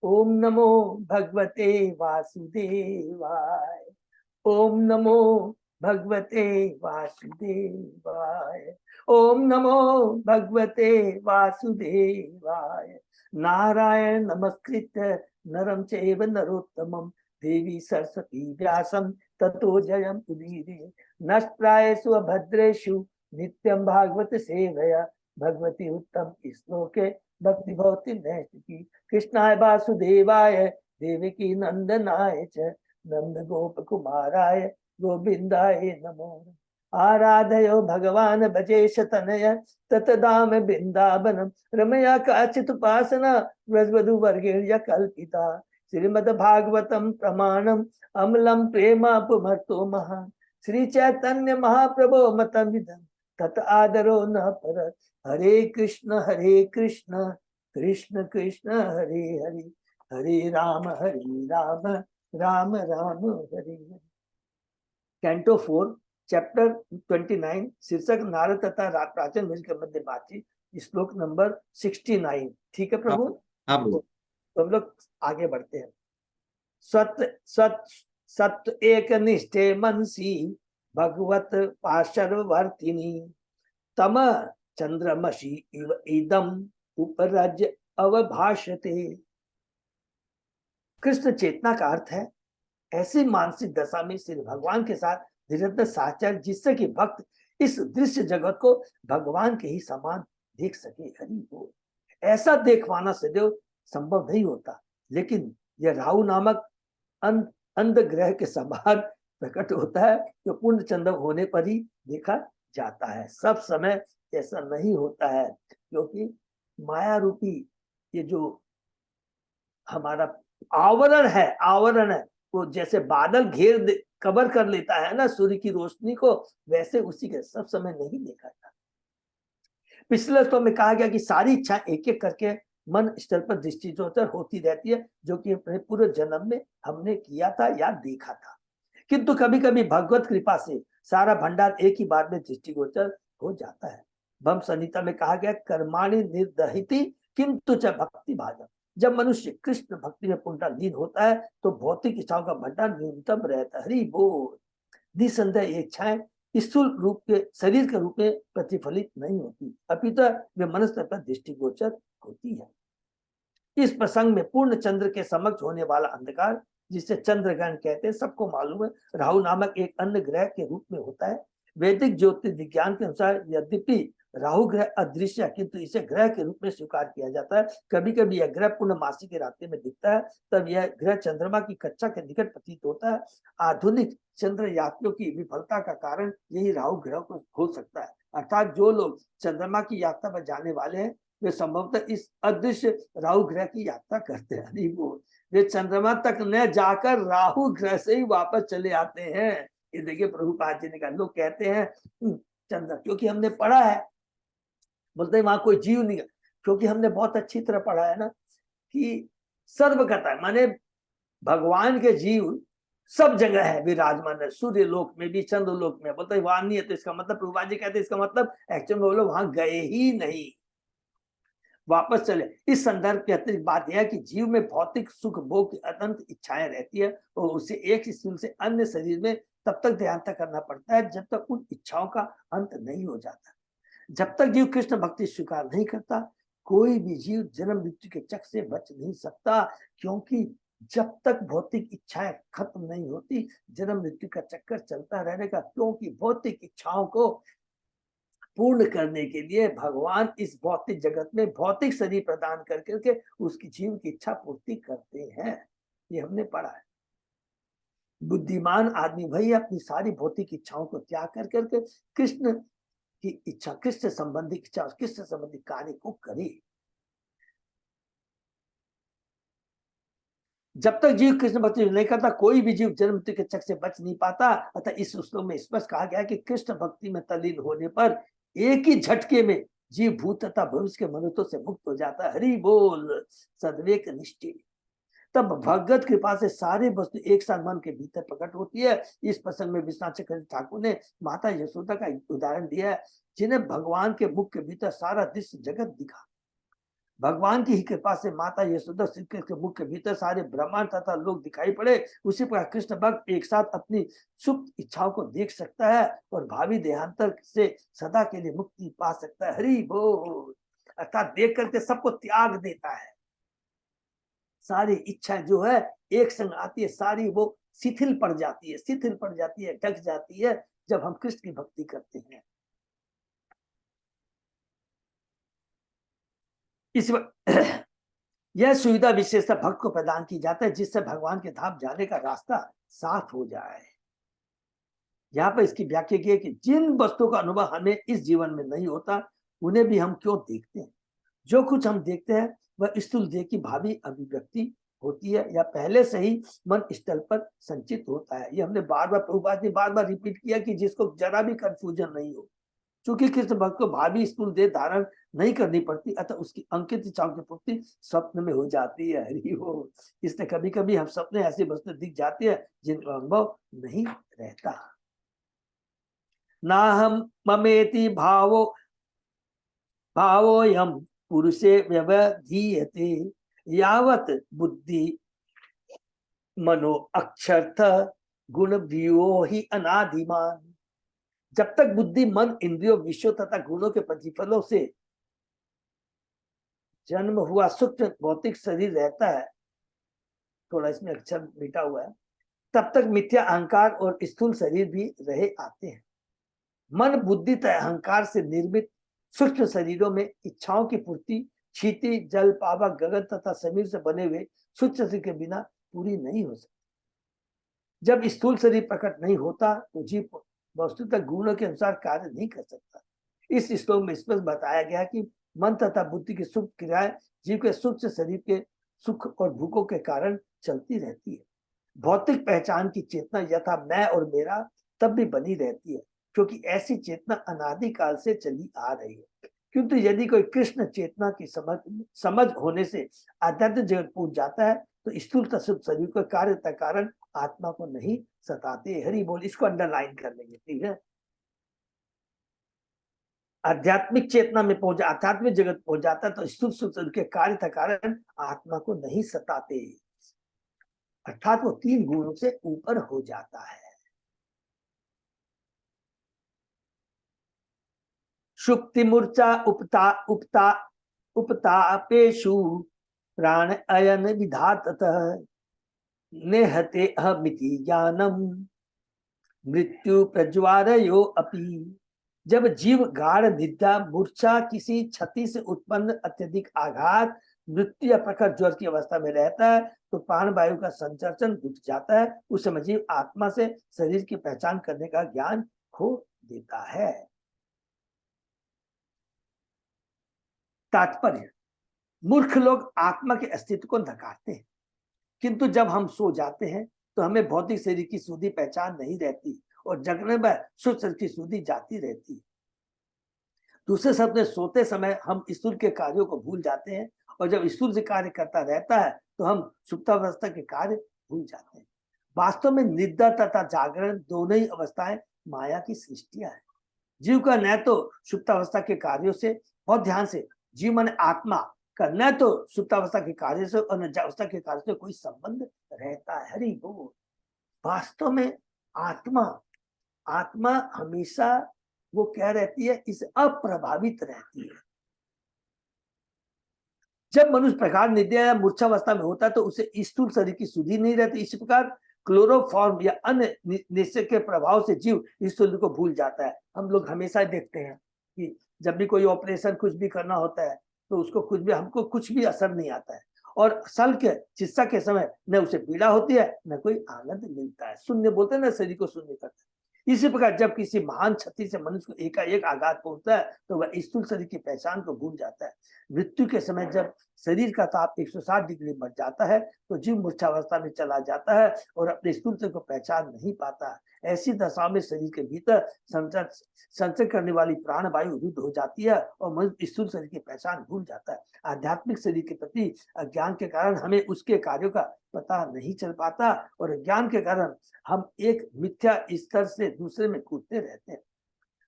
ओम नमो भगवते वासुदेवाय। ओम नमो भगवते वासुदेवाय। ओम नमो भगवते वासुदेवाय। नारायण नमस्कृत्य नरं चैव नरोत्तमं देवी सरस्वती व्यासं ततो जयं उदीरये। नष्टप्रायेषु भद्रेषु नित्यं भागवत सेवया भगवती उत्तम श्लोके भक्ति भवति नैष्टिकी। कृष्णाय वासुदेवाय देवकी नंदनाय च नंद गोप कुमाराय गोविंदाय नमो। आराधयो भगवान भजेश तनय ततदाम बिंदावनम रमया काचित उपासना व्रजवधु वर्गेण कल्पिता। श्रीमद् भागवतम प्रमाणम अमलम प्रेमा पुमर्तो महान। श्री चैतन्य महाप्रभो मतम विदम तत आदरो न पर। हरे कृष्ण कृष्ण कृष्ण हरे हरे, हरे राम राम राम हरे हरे। कैंटो 4 चैप्टर 29 शीर्षक नारद तथा प्राचीन वेद के मध्य बातचीत, श्लोक नंबर 69। ठीक है प्रभु? तो हम लोग आगे बढ़ते हैं। सत्य एक निष्ठे मनसी भगवत पार्श्ववर्तिनी तम चंद्रमसी इव इदम उपरज अवभाषते। कृष्ण चेतना का अर्थ है ऐसी मानसिक दशा में श्री भगवान के साथ निरंतर साचार, जिससे कि भक्त इस दृश्य जगत को भगवान के ही समान देख सके। हरि बोल। ऐसा देखवाना सदैव संभव नहीं होता, लेकिन यह राहु नामक अंध ग्रह के समान प्रकट होता है, जो पूर्ण चंद्र होने पर ही देखा जाता है। सब समय ऐसा नहीं होता है, क्योंकि माया रूपी ये जो हमारा आवरण है वो जैसे बादल घेर कवर कर लेता है ना सूर्य की रोशनी को, वैसे उसी के सब समय नहीं देखा जाता। पिछले तो में कहा गया कि सारी इच्छा एक एक करके मन स्थल पर दृष्टिगोचर होती रहती है, जो कि अपने पूरे जन्म में हमने किया था या देखा था। किंतु कभी कभी भगवत कृपा से सारा भंडार एक ही बार में दृष्टिगोचर हो जाता है। भम संहिता में कहा गया कर्माणि निर्दहिति किंतु च भक्ति भाजम। जब मनुष्य कृष्ण भक्ति में पूर्ण लीन होता है तो भौतिक इच्छाओं का भंडार न्यूनतम रहता है। हरि बोल। निसंदेह ये इच्छाएं स्थूल रूप के शरीर के रूप में प्रतिफलित नहीं होती, अपितु वे मन स्तर पर दृष्टिगोचर होती है। इस प्रसंग में पूर्ण चंद्र के समक्ष होने वाला अंधकार, जिसे चंद्र ग्रहण कहते हैं, सबको मालूम है राहु नामक एक अन्य ग्रह के रूप में होता है। वैदिक ज्योतिष विज्ञान के अनुसार यद्यपि राहु ग्रह अदृश्य है, किंतु इसे ग्रह के रूप में स्वीकार किया जाता है। कभी कभी यह ग्रह पूर्णमासी के रात्रि में दिखता है, तब यह ग्रह चंद्रमा की कक्षा के निकट प्रतीत होता है। आधुनिक चंद्र यात्रियों की विफलता का कारण यही राहु ग्रह को हो सकता है। अर्थात जो लोग चंद्रमा की यात्रा पर जाने वाले हैं वे संभवतः इस अदृश्य राहु ग्रह की यात्रा करते हैं। वे चंद्रमा तक न जाकर राहु ग्रह से ही वापस चले आते हैं। ये देखिए प्रभुपाद जी ने कहा, लोग कहते हैं चंद्र, क्योंकि हमने पढ़ा है, बोलते हैं वहां कोई जीव नहीं, क्योंकि हमने बहुत अच्छी तरह पढ़ा है ना कि सर्वगत है, माने भगवान के जीव सब जगह है विराजमान है, सूर्य लोक में भी, चंद्र लोक में। बोलते वहां नहीं है, तो इसका मतलब प्रभुपाद जी कहते हैं इसका मतलब एक्चुअल में वो लोग वहां गए ही नहीं, वापस चले। इस संदर्भ की अतिरिक्त बात यह है कि जीव में भौतिक सुख भोग की अत्यंत इच्छाएं रहती है और उसे एक शरीर से अन्य शरीर में तब तक देहांतर करना पड़ता है जब तक उन इच्छाओं का अंत नहीं हो जाता। जब तक जीव कृष्ण भक्ति स्वीकार नहीं करता, कोई भी जीव जन्म मृत्यु के चक्र से बच नहीं सकता, क्योंकि जब तक भौतिक इच्छाएं खत्म नहीं होती जन्म मृत्यु का चक्कर चलता रहने का। क्योंकि भौतिक इच्छाओं को पूर्ण करने के लिए भगवान इस भौतिक जगत में भौतिक शरीर प्रदान करके उसकी जीव की इच्छा पूर्ति करते हैं। ये हमने पढ़ा है। बुद्धिमान आदमी भाई अपनी सारी भौतिक इच्छाओं को त्याग कर करके कृष्ण की इच्छा, कृष्ण संबंधी इच्छा, कृष्ण संबंधी कार्य को करे। जब तक जीव कृष्ण भक्ति नहीं करता, कोई भी जीव जन्म मृत्यु के चक्र से बच नहीं पाता। अतः इस श्लोक में स्पष्ट कहा गया कि कृष्ण भक्ति में तल्लीन होने पर एक ही झटके में जीव भूत तथा भविष्य के मनोरथों से मुक्त हो जाता है। हरि बोल। सद्विवेक निष्ठि, तब भगवत कृपा से सारी वस्तु एक साथ मन के भीतर प्रकट होती है। इस प्रसंग में विश्वनाथ चक्रवर्ती ठाकुर ने माता यशोदा का उदाहरण दिया है, जिन्हें भगवान के मुख के भीतर सारा दृश्य जगत दिखा। भगवान की ही कृपा से माता यशोदा श्री कृष्ण के मुख के भीतर सारे ब्रह्मांड तथा लोग दिखाई पड़े। उसी प्रकार कृष्ण भक्त एक साथ अपनी सुप्त इच्छाओं को देख सकता है और भावी देहांतर से सदा के लिए मुक्ति पा सकता है। हरि बोल। अर्थात देख करके सबको त्याग देता है। सारी इच्छा जो है एक संग आती है, सारी वो शिथिल पड़ जाती है, शिथिल पड़ जाती है, ढक जाती है जब हम कृष्ण की भक्ति करते हैं। इस यह सुविधा विशेषता भक्त को प्रदान की जाता है, जिससे भगवान के धाम जाने का रास्ता साफ हो जाए। यहाँ पर इसकी व्याख्या की है कि जिन वस्तुओं का अनुभव हमें इस जीवन में नहीं होता, उन्हें भी हम क्यों देखते हैं। जो कुछ हम देखते हैं वह स्थूल देह की भावी अभिव्यक्ति होती है या पहले से ही मन स्थल पर संचित होता है। ये हमने बार बार प्रभुपाद ने बार बार रिपीट किया कि जिसको जरा भी कंफ्यूजन नहीं हो। चूंकि कृष्ण भक्त को भावी स्थूल देह धारण नहीं करनी पड़ती, अतः उसकी अंकित इच्छाओं की पूर्ति स्वप्न में हो जाती है। हरि हो। इसलिए कभी कभी हम सपने ऐसी वस्तु दिख जाती है जिनका अनुभव नहीं रहता। ना हम ममेति भावोयम पुरुषे व्यवधीयते यावत बुद्धि मनो अक्षर्थ गुण व्यूहो ही अनादिमान। जब तक बुद्धि मन इंद्रियों विषयों तथा गुणों के प्रतिफलों से जन्म हुआ सूक्ष्म भौतिक शरीर रहता है, थोड़ा इसमें अक्षर मिटा हुआ है, तब तक मिथ्या अहंकार और स्थूल शरीर भी रहे आते हैं। मन बुद्धि तथा अहंकार से निर्मित सूक्ष्म शरीरों में इच्छाओं की पूर्ति क्षिति जल पावक गगन तथा समीर से बने हुए सूक्ष्म शरीर के बिना पूरी नहीं हो सकती। जब स्थूल शरीर प्रकट नहीं होता तो जीव वस्तुतः गुणों के अनुसार कार्य नहीं कर सकता। इस श्लोक में स्पष्ट बताया गया कि मन तथा बुद्धि की सुख क्रियाएं जीव के सूक्ष्म शरीर के सुख और भूखों के कारण चलती रहती है। भौतिक पहचान की चेतना यथा मैं और मेरा तब भी बनी रहती है, क्योंकि ऐसी चेतना अनादिकाल से चली आ रही है। किंतु यदि कोई कृष्ण चेतना की समझ होने से आध्यात्मिक जगत पूछ जाता है तो स्थूल तथा शरीर को कार्य कारण आत्मा को नहीं सताते। हरि बोल। इसको अंडरलाइन कर लेंगे, ठीक है। आध्यात्मिक चेतना में पहुंच, आध्यात्मिक जगत पहुंच जाता है तो स्थूल शरीर के कार्य कारण आत्मा को नहीं सताते, अर्थात वो तीन गुणों से ऊपर हो जाता है। शुक्ति मूर्छा उपतापेशु प्राण अयन विधाततः नेहते अहमिति ज्ञानम मृत्यु प्रज्वारयो अपि। जब जीव गाढ़ निद्रा मूर्छा किसी क्षति से उत्पन्न अत्यधिक आघात मृत्यु या प्रखर ज्वर की अवस्था में रहता है तो प्राण वायु का संचरण रुक जाता है। उस समय जीव आत्मा से शरीर की पहचान करने का ज्ञान खो देता है। तात्पर्य, मूर्ख लोग आत्मा के अस्तित्व को नकारते हैं, किंतु जब हम सो जाते हैं तो हमें भौतिक शरीर की सुधी पहचान नहीं रहती और जगने में सूक्ष्म की सुधी जाती रहती। दूसरे शब्द में सोते समय हम स्थूल के कार्यों को भूल जाते हैं और जब स्थूल से कार्य करता रहता है तो हम सुप्तावस्था के कार्य भूल जाते हैं। वास्तव में निद्रा तथा जागरण दोनों ही अवस्थाएं माया की सृष्टियां हैं। जीव का न तो सुप्तावस्था के कार्यों से बहुत ध्यान से, जीव मन आत्मा का न तो सुप्तावस्था के कार्य से और न जावस्था के कार्य से कोई संबंध रहता है। हरि बोल। वास्तव में आत्मा हमेशा वो क्या रहती है, इसे अप्रभावित रहती है। जब मनुष्य प्रकार निद्रा या मूर्छावस्था में होता है तो उसे स्थूल शरीर की सुधि नहीं रहती। इसी प्रकार क्लोरोफॉर्म या अन्य निश्चय के प्रभाव से जीव स्थूल को भूल जाता है। हम लोग हमेशा देखते हैं कि जब भी कोई ऑपरेशन कुछ भी करना होता है तो उसको हमको कुछ भी असर नहीं आता है और सल के चिकित्सा के समय न उसे पीड़ा होती है न कोई आनंद मिलता है। शून्य बोलते हैं ना, शरीर को शून्य करता है। इसी प्रकार जब किसी महान क्षति से मनुष्य को एकाएक आघात पहुंचता है तो वह स्थूल शरीर की पहचान को भूल जाता है। मृत्यु के समय जब शरीर का ताप 160 डिग्री बढ़ जाता है तो जीव मूर्छावस्था में चला जाता है और अपने स्थूलता को पहचान नहीं पाता। ऐसी दशा में शरीर के भीतर संचय करने वाली प्राण वायु रुद्ध हो जाती है और मनुष्य स्थूल शरीर की पहचान भूल जाता है। आध्यात्मिक शरीर के प्रति अज्ञान के कारण हमें उसके कार्यों का पता नहीं चल पाता और अज्ञान के कारण हम एक मिथ्या स्तर से दूसरे में कूदते रहते हैं।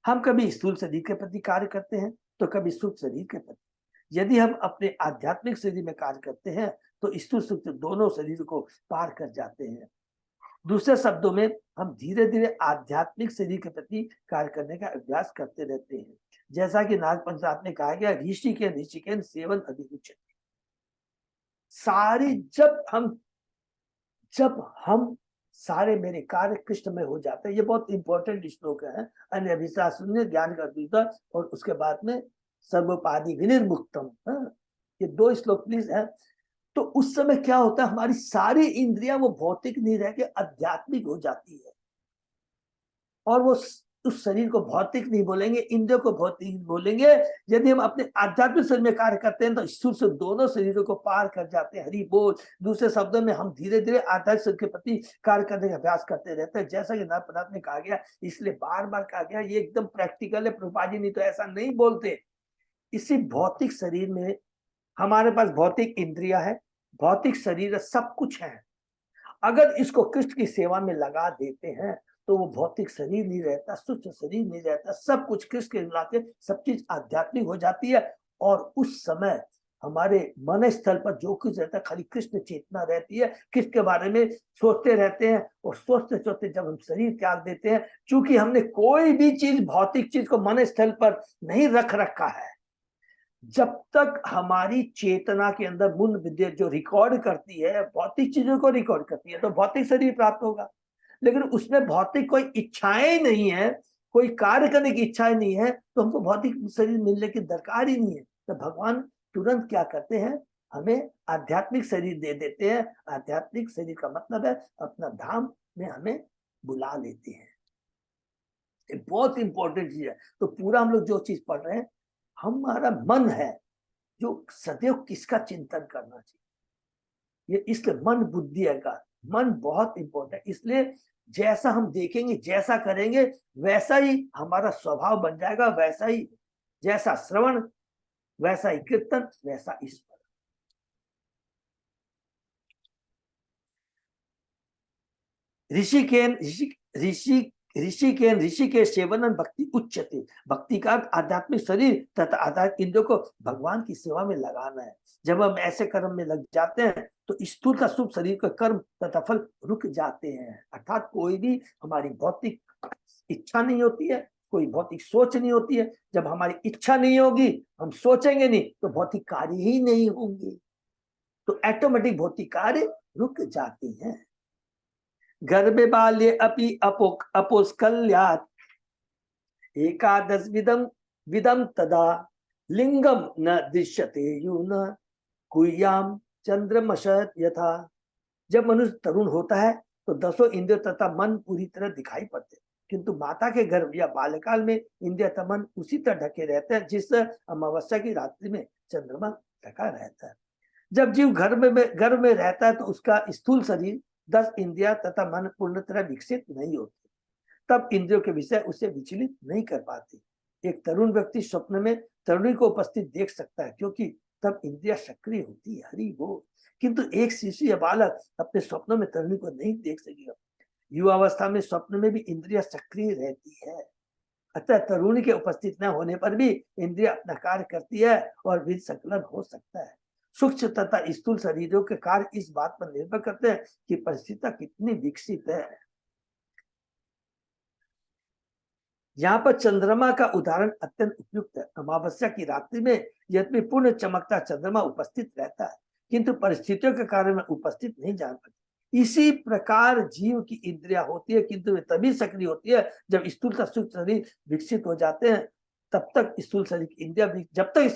हम कभी स्थूल शरीर के प्रति कार्य करते हैं तो कभी सूक्ष्म शरीर के प्रति। यदि हम अपने आध्यात्मिक शरीर में कार्य करते हैं तो स्थूल सूक्ष्म दोनों शरीर को पार कर जाते हैं। दूसरे शब्दों में हम धीरे धीरे आध्यात्मिक शरीर के प्रति कार्य करने का अभ्यास करते रहते हैं। जैसा कि नाग पंचरात्र में कहा गया, ऋषि के सेवन अधिक। सारी जब हम सारे मेरे कार्य कृष्ण में हो जाते हैं। ये बहुत इंपॉर्टेंट श्लोक है। अन्य अभिशाप शून्य ज्ञान का दूसरा और उसके बाद में सर्वोपाधि विनिर्मुक्तम। ये 2 श्लोक प्लीज है। तो उस समय क्या होता है, हमारी सारी इंद्रियां वो भौतिक नहीं रह के आध्यात्मिक हो जाती है और वो उस शरीर को भौतिक नहीं बोलेंगे, इंद्रियों को भौतिक बोलेंगे। यदि हम अपने आध्यात्मिक शरीर में कार्य करते हैं तो ईश्वर से दोनों शरीरों को पार कर जाते हैं। हरि बोल। दूसरे शब्दों में हम धीरे धीरे आध्यात्मिक शरीर के प्रति कार्य करने का अभ्यास करते रहते हैं। जैसा कि नाथ पदार्थ में कहा गया, इसलिए बार बार कहा गया, ये एकदम प्रैक्टिकल है। प्रभुपाद जी नहीं तो ऐसा नहीं बोलते। इसी भौतिक शरीर में हमारे पास भौतिक इंद्रिया है, भौतिक शरीर, सब कुछ है। अगर इसको कृष्ण की सेवा में लगा देते हैं तो वो भौतिक शरीर नहीं रहता, सूक्ष्म शरीर नहीं रहता, सब कुछ कृष्ण के मिला के सब चीज आध्यात्मिक हो जाती है। और उस समय हमारे मन स्थल पर जो कुछ रहता है खाली कृष्ण चेतना रहती है। कृष्ण के बारे में सोचते रहते हैं और सोचते सोचते जब हम शरीर त्याग देते हैं, चूंकि हमने कोई भी चीज भौतिक चीज को मन स्थल पर नहीं रख रखा है, जब तक हमारी चेतना के अंदर मूल विद्या जो रिकॉर्ड करती है, भौतिक चीजों को रिकॉर्ड करती है, तो भौतिक शरीर प्राप्त होगा। लेकिन उसमें भौतिक कोई इच्छाएं नहीं है, कोई कार्य करने की इच्छाएं नहीं है, तो हमको भौतिक शरीर मिलने की दरकार ही नहीं है। तो भगवान तुरंत क्या करते हैं, हमें आध्यात्मिक शरीर दे देते हैं। आध्यात्मिक शरीर का मतलब है अपना धाम में हमें बुला लेते हैं। ये बहुत इंपॉर्टेंट चीज है। तो पूरा हम लोग जो चीज पढ़ रहे हैं, हमारा मन है जो सदैव किसका चिंतन करना चाहिए। ये इसलिए मन बुद्धि का मन बहुत इंपॉर्टेंट है। इसलिए जैसा हम देखेंगे, जैसा करेंगे, वैसा ही हमारा स्वभाव बन जाएगा। वैसा ही, जैसा श्रवण वैसा ही कीर्तन, वैसा ईश्वर। ऋषि के सेवन भक्ति उच्चते। भक्ति का आध्यात्मिक शरीर तथा आध्यात्मिक इंद्रियों को भगवान की सेवा में लगाना है। जब हम ऐसे कर्म में लग जाते हैं तो स्थूल का शुभ शरीर का कर्म तथा फल रुक जाते हैं। अर्थात कोई भी हमारी भौतिक इच्छा नहीं होती है, कोई भौतिक सोच नहीं होती है। जब हमारी इच्छा नहीं होगी, हम सोचेंगे नहीं, तो भौतिक कार्य ही नहीं होंगे, तो ऑटोमेटिक भौतिक कार्य रुक जाते हैं। गर्भे बाल्ये अपि अपोस्कल्यात् एकादश विदम तदा लिंगम न दृश्यते यून कुय्याम चंद्रमशत यथा। जब मनुष्य तरुण होता है तो 10 इंद्रिय तथा मन पूरी तरह दिखाई पड़ते, किंतु माता के गर्भ या बाल्यकाल में इंद्रिय तथा मन उसी तरह ढके रहते हैं जिस अमावस्या की रात्रि में चंद्रमा ढका रहता है। जब जीव गर्भ में रहता है तो उसका स्थूल शरीर 10 इंद्रिया तथा मन पूर्ण तरह विकसित नहीं होते, तब इंद्रियों के विषय उसे विचलित नहीं कर पाते। एक तरुण व्यक्ति स्वप्न में तरुणी को उपस्थित देख सकता है, क्योंकि तब इंद्रिया सक्रिय होती है। हरि बोल। किंतु एक शिशु या बालक अपने स्वप्नों में तरुणी को नहीं देख सकेगा। युवावस्था में स्वप्न में भी इंद्रिया सक्रिय रहती है, अतः तरुणी के उपस्थित न होने पर भी इंद्रिया अपना कार्य करती है और बीज संकलन हो सकता है। सूक्ष्म तथा स्थूल शरीरों के कार्य इस बात पर निर्भर करते हैं कि परिस्थितियां कितनी विकसित है। यहाँ पर चंद्रमा का उदाहरण अत्यंत उपयुक्त है। अमावस्या की रात्रि में यद्यपि पूर्ण चमकता चंद्रमा उपस्थित रहता है, किंतु परिस्थितियों के कारण में उपस्थित नहीं जान पाती। इसी प्रकार जीव की इंद्रिया होती है, किंतु वे तभी सक्रिय होती है जब स्थूल का सूक्ष्म शरीर विकसित हो जाते हैं। तब तक स्थूल शरीर की इंद्रिया, जब तक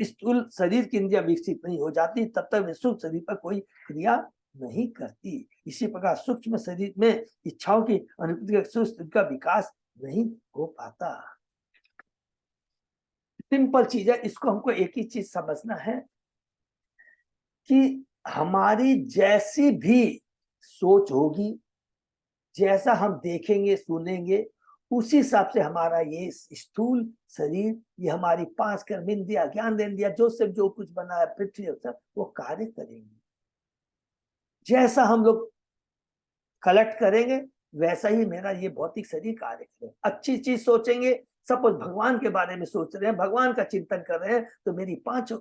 स्थूल शरीर की इंद्रिया विकसित नहीं हो जाती, तब तक वे सूक्ष्म शरीर पर कोई क्रिया नहीं करती। इसी प्रकार सूक्ष्म शरीर में इच्छाओं की अनुभूति का विकास नहीं हो पाता। सिंपल चीज है, इसको हमको एक ही चीज समझना है कि हमारी जैसी भी सोच होगी, जैसा हम देखेंगे सुनेंगे, उसी हिसाब से हमारा ये स्थूल शरीर, ये हमारी 5 कर्मेंद्रियां, ज्ञानेंद्रियां, जो सब जो कुछ बना है पृथ्वी सब, वो कार्य करेंगे। जैसा हम लोग कलेक्ट करेंगे वैसा ही मेरा ये भौतिक शरीर कार्य करेगा। अच्छी चीज सोचेंगे, सपोज भगवान के बारे में सोच रहे हैं, भगवान का चिंतन कर रहे हैं, तो मेरी 5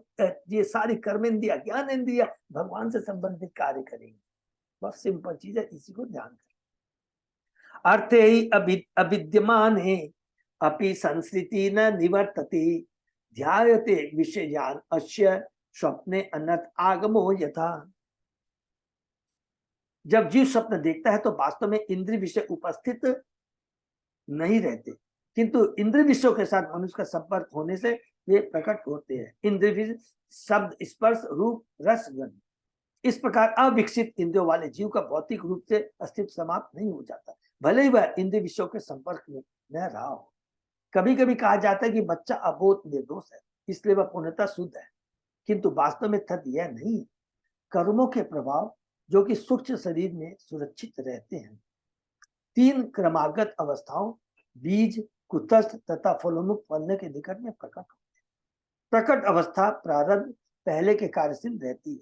ये सारी कर्मेंद्रियां, ज्ञानेंद्रियां भगवान से संबंधित कार्य करेंगे। बहुत सिंपल चीज है, इसी को ध्यान करें। अर्थ ही अविद्यमान है अपि संस्कृति न निवर्तते ध्यायते विषयान अस्य स्वप्ने अनर्थ आगमो यथा। जब जीव स्वप्न देखता है तो वास्तव में इंद्रिय विषय उपस्थित नहीं रहते, किंतु इंद्रिय विषयों के साथ मनुष्य का संपर्क होने से वे प्रकट होते हैं। इंद्रिय विषय शब्द, स्पर्श, रूप, रस, गंध। इस प्रकार अविकसित इंद्रियों वाले जीव का भौतिक रूप से अस्तित्व समाप्त नहीं हो जाता, भले ही वह इंद्रिय विषयों के संपर्क में न रहा हो। कभी कभी कहा जाता है कि बच्चा अबोध निर्दोष है, इसलिए वह पूर्णतः शुद्ध है, किंतु वास्तव में तथ्य यह नहीं है। कर्मों के प्रभाव जो कि सूक्ष्म शरीर में सुरक्षित रहते हैं, 3 क्रमागत अवस्थाओं बीज, कुटस्थ तथा फलोन्मुख फलने के निकट में प्रकट होते हैं। प्रकट अवस्था प्रारंभ पहले के कार्यशील रहती है।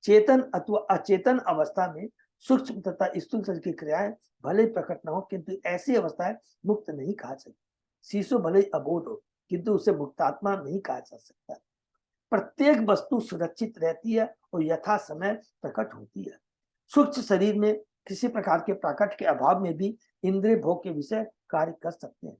चेतन अथवा अचेतन अवस्था में सूक्ष्म तथा स्थूल शरीर की क्रियाएं भले ही प्रकट न हो, किंतु ऐसी अवस्थाएं मुक्त नहीं कहा सकती। शिशु भले ही अबोध हो, किंतु उसे मुक्तात्मा नहीं कहा जा सकता। प्रत्येक वस्तु सुरक्षित रहती है और यथा समय प्रकट होती है। सूक्ष्म शरीर में किसी प्रकार के प्रकट के अभाव में भी इंद्रिय भोग के विषय कार्य कर सकते हैं।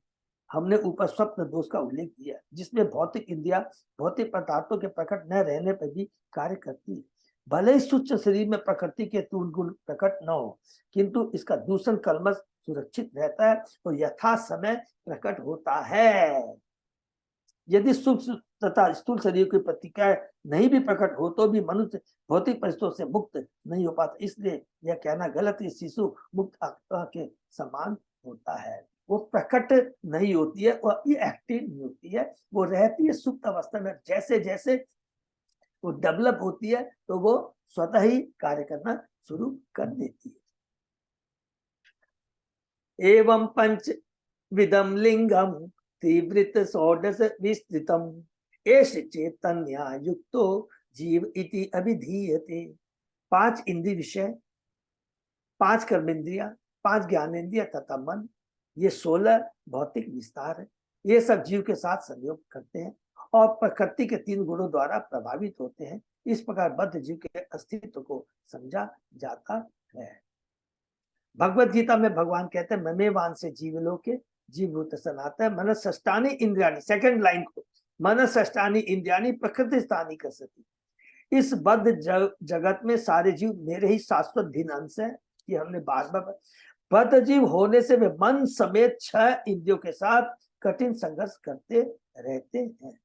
हमने ऊपर स्वप्न दोष का उल्लेख किया, जिसमें भौतिक इंद्रियां भौतिक पदार्थों के प्रकट न रहने पर भी कार्य करती है। भले ही सूक्ष्म शरीर में प्रकृति के स्थूल गुण प्रकट न हो, किंतु इसका दूषण कलमश सुरक्षित रहता है और यथा समय प्रकट होता है। यदि सूक्ष्म तथा स्थूल शरीर की प्रतिक्रिया नहीं भी प्रकट हो तो भी मनुष्य भौतिक परिस्थितियों से मुक्त नहीं हो पाता। इसलिए यह कहना गलत है शिशु मुक्त आत्मा के समान होता है। वो प्रकट नहीं होती है, वो एक्टिव नहीं होती है, वो रहती है सुप्त अवस्था में। जैसे जैसे वो डेवलप होती है तो वो स्वतः ही कार्य करना शुरू कर देती है। एवं पंच विदम लिंगम तीव्रित षोडश विस्तृतम एष चैतन्या युक्तो जीव इति अभिधीयते। 5 इंद्रिय विषय, 5 कर्मेंद्रियां, 5 ज्ञानेंद्रिया तथा मन, ये 16 भौतिक विस्तार है। ये सब जीव के साथ संयोग करते हैं और प्रकृति के 3 गुणों द्वारा प्रभावित होते हैं। इस प्रकार बद्ध जीव के अस्तित्व को समझा जाता है। भगवत गीता में भगवान कहते हैं ममेवान से जीवलोके जीवभूत सनातन मनसष्टानि इंद्रियाणि, सेकंड लाइन को, मनसष्टानि इंद्रियाणि प्रकृति स्थानी कसति। इस बद्ध जगत में सारे जीव मेरे ही शाश्वत भिन्न अंश है। ये हमने बार बार, बद्ध जीव होने से वे मन समेत 6 इंद्रियों के साथ कठिन संघर्ष करते रहते हैं।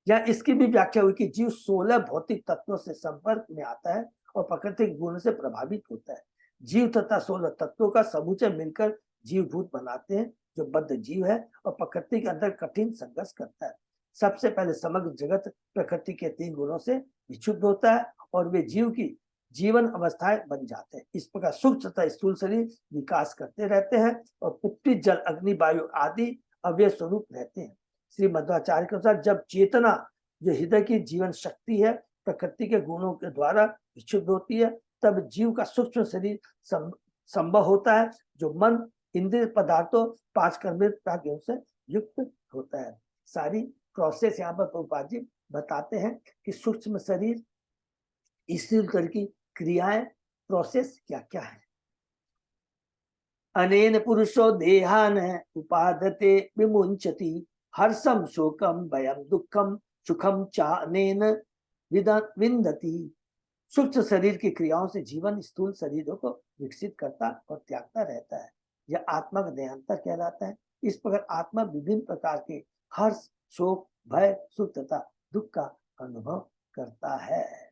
या इसकी भी व्याख्या हुई कि जीव 16 भौतिक तत्वों से संपर्क में आता है और प्राकृतिक गुणों से प्रभावित होता है। जीव तथा 16 तत्वों का समूचे मिलकर जीवभूत बनाते हैं, जो बद्ध जीव है और प्रकृति के अंदर कठिन संघर्ष करता है। सबसे पहले समग्र जगत प्रकृति के 3 गुणों से विक्षुब्ध होता है और वे जीव की जीवन अवस्थाएं बन जाते हैं। इस प्रकार सूक्ष्म तथा स्थूल शरीर विकास करते रहते हैं और पृथ्वी जल अग्नि वायु आदि अव्यय स्वरूप रहते हैं। श्री मध्वाचार्य के अनुसार जब चेतना, जो हृदय की जीवन शक्ति है, प्रकृति के गुणों के द्वारा विक्षुब्ध होती है, तब जीव का सूक्ष्म शरीर संभव होता है, जो मन इंद्रिय पदार्थों 5 कर्मेंद्रियों से युक्त होता है। सारी प्रोसेस यहाँ पर प्रभुपाद जी बताते हैं कि सूक्ष्म शरीर, स्थूल शरीर की क्रियाएं, प्रोसेस क्या क्या है। अनेन पुरुषो देहान उपादते विमुंचति हर्षम शोकम भयम दुखम सुखम चानेन विंदति। सूक्ष्म शरीर की क्रियाओं से जीवन स्थूल शरीरों को विकसित करता और त्यागता रहता है। यह आत्मा का देहांतर कहलाता है। इस प्रकार आत्मा विभिन्न प्रकार के हर्ष, शोक, भय, सुख तथा दुख का अनुभव करता है।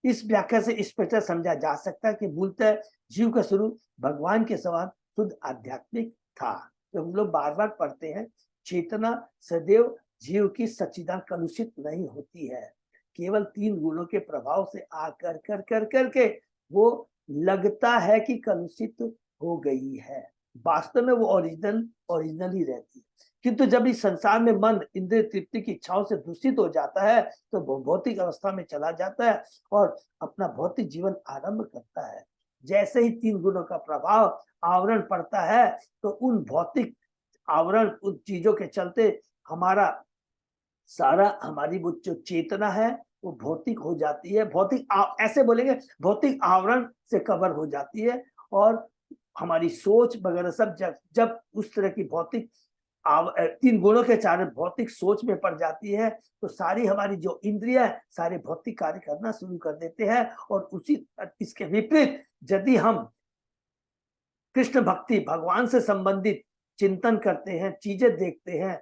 इस व्याख्या से इस प्रकार समझा जा सकता है कि मूलतः जीव का स्वरूप भगवान के समान शुद्ध आध्यात्मिक था। तो हम लोग बार बार पढ़ते हैं, चेतना सदैव जीव की सच्चिदान कलुषित नहीं होती है। केवल 3 गुणों के प्रभाव से आकर कर करके वो लगता है कि कलुषित हो गई है, वास्तव में वो ओरिजिनल ही रहती है। किंतु जब इस संसार में मन इंद्रिय तृप्ति की इच्छाओं से दूषित हो जाता है तो वो भौतिक अवस्था में चला जाता है और अपना भौतिक जीवन आरंभ करता है। जैसे ही 3 गुणों का प्रभाव आवरण पड़ता है तो उन भौतिक आवरण, उन चीजों के चलते हमारी वो जो चेतना है वो भौतिक हो जाती है, ऐसे बोलेंगे भौतिक आवरण से कवर हो जाती है और हमारी सोच वगैरह सब जब उस तरह की 3 गुणों के चार भौतिक सोच में पड़ जाती है तो सारी हमारी जो इंद्रिया है सारे भौतिक कार्य करना शुरू कर देते हैं। और इसके विपरीत यदि हम कृष्ण भक्ति, भगवान से संबंधित चिंतन करते हैं, चीजें देखते हैं,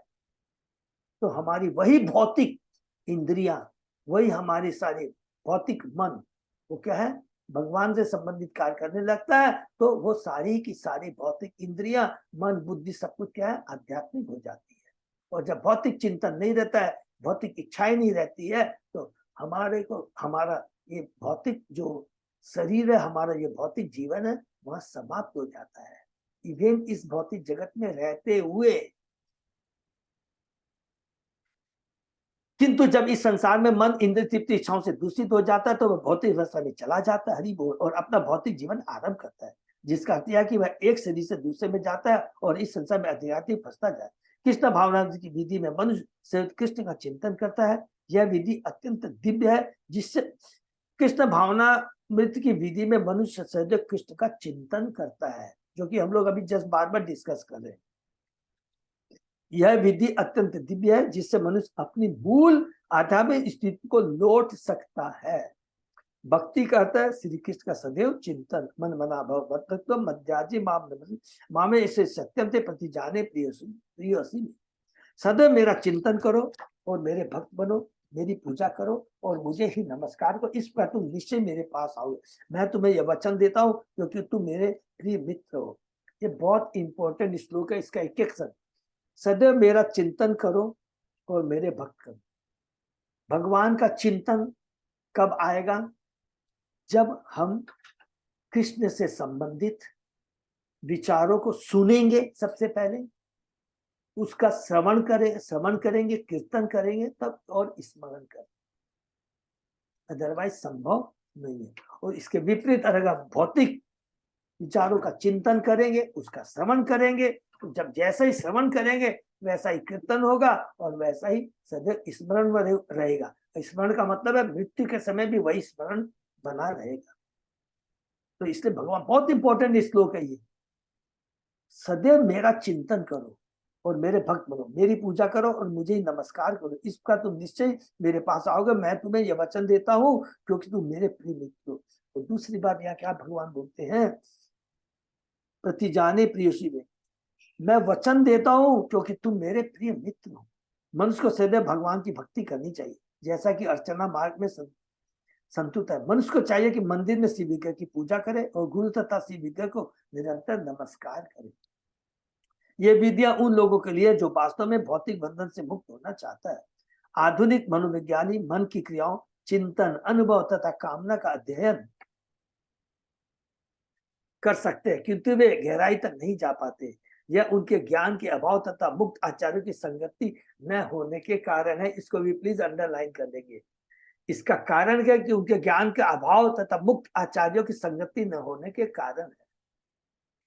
तो हमारी वही भौतिक इंद्रियां, वही हमारी सारी भौतिक मन, वो क्या है, भगवान से संबंधित कार्य करने लगता है। तो वो सारी की सारी भौतिक इंद्रियां, मन, बुद्धि सब कुछ क्या है, आध्यात्मिक हो जाती है। और जब भौतिक चिंतन नहीं रहता है, भौतिक इच्छाएं नहीं रहती है, तो हमारा ये भौतिक जो शरीर है, हमारा ये भौतिक जीवन है, वह समाप्त हो जाता है। इवन इस भौतिक जगत में रहते हुए। किंतु जब इस संसार में मन इंद्रिय तृप्ति इच्छाओं से दूषित हो जाता है तो वह भौतिक अवस्था में चला जाता है, हरि बोल, और अपना भौतिक जीवन आरंभ करता है, जिसका अर्थ यह कि वह एक शरीर से दूसरे में जाता है और इस संसार में अधिकाधिक फंसता जाए। कृष्ण भावना की विधि में मनुष्य से कृष्ण का चिंतन करता है। यह विधि अत्यंत दिव्य है, जिससे कृष्ण भावना मृत की विधि में मनुष्य सहज कृष्ण का चिंतन करता है, जो कि हम लोग अभी जस्ट बार डिस्कस कर रहे हैं। यह विधि अत्यंत दिव्य है, जिससे मनुष्य अपनी मूल आध्यात्मिक स्थिति को लौट सकता है। भक्ति कहता है श्री कृष्ण का सदैव चिंतन, मन मना भव मध्याजी मामे इसे सत्यम से प्रति जाने प्रिय। सदैव मेरा चिंतन करो और मेरे भक्त बनो, मेरी पूजा करो और मुझे ही नमस्कार करो, इस पर तुम निश्चय मेरे पास आओ। मैं तुम्हें यह वचन देता हूँ क्योंकि तुम मेरे प्रिय मित्र हो। ये बहुत इंपॉर्टेंट श्लोक है, इसका एक शब्द, सदैव मेरा चिंतन करो और मेरे भक्त करो। भगवान का चिंतन कब आएगा? जब हम कृष्ण से संबंधित विचारों को सुनेंगे, सबसे पहले उसका श्रवण करेंगे, कीर्तन करेंगे, तब और स्मरण करेंगे, अदरवाइज संभव नहीं है। और इसके विपरीत अगर हम भौतिक विचारों का चिंतन करेंगे, उसका श्रवण करेंगे, तो जब जैसा ही श्रवण करेंगे वैसा ही कीर्तन होगा और वैसा ही सदैव स्मरण में रहेगा। स्मरण का मतलब है मृत्यु के समय भी वही स्मरण बना रहेगा। तो इसलिए भगवान, बहुत इंपॉर्टेंट श्लोक है ये, सदैव मेरा चिंतन करो और मेरे भक्त बनो, मेरी पूजा करो और मुझे ही नमस्कार करो, इस प्रकार तुम निश्चय मेरे पास आओगे। मैं तुम्हें यह वचन देता हूँ क्योंकि तुम मेरे प्रिय मित्र हो। और दूसरी बात यहाँ क्या भगवान बोलते हैं, प्रति जाने प्रियसी में, मैं वचन देता हूँ क्योंकि तुम मेरे प्रिय मित्र हो। मनुष्य को सदैव भगवान की भक्ति करनी चाहिए, जैसा कि अर्चना मार्ग में संतुत है। मनुष्य को चाहिए कि मंदिर में शिव विग्रह की पूजा करे और गुरु तथा शिव विग्रह को निरंतर नमस्कार करे। ये विद्या उन लोगों के लिए जो वास्तव में भौतिक बंधन से मुक्त होना चाहता है। आधुनिक मनोविज्ञानी मन की क्रियाओं, चिंतन, अनुभव तथा कामना का अध्ययन कर सकते हैं, किंतु वे गहराई तक नहीं जा पाते। यह उनके ज्ञान के अभाव तथा मुक्त आचार्यों की संगति न होने के कारण है। इसको भी प्लीज अंडरलाइन कर देंगे। इसका कारण क्या है कि उनके ज्ञान के अभाव तथा मुक्त आचार्यों की संगति न होने के कारण है।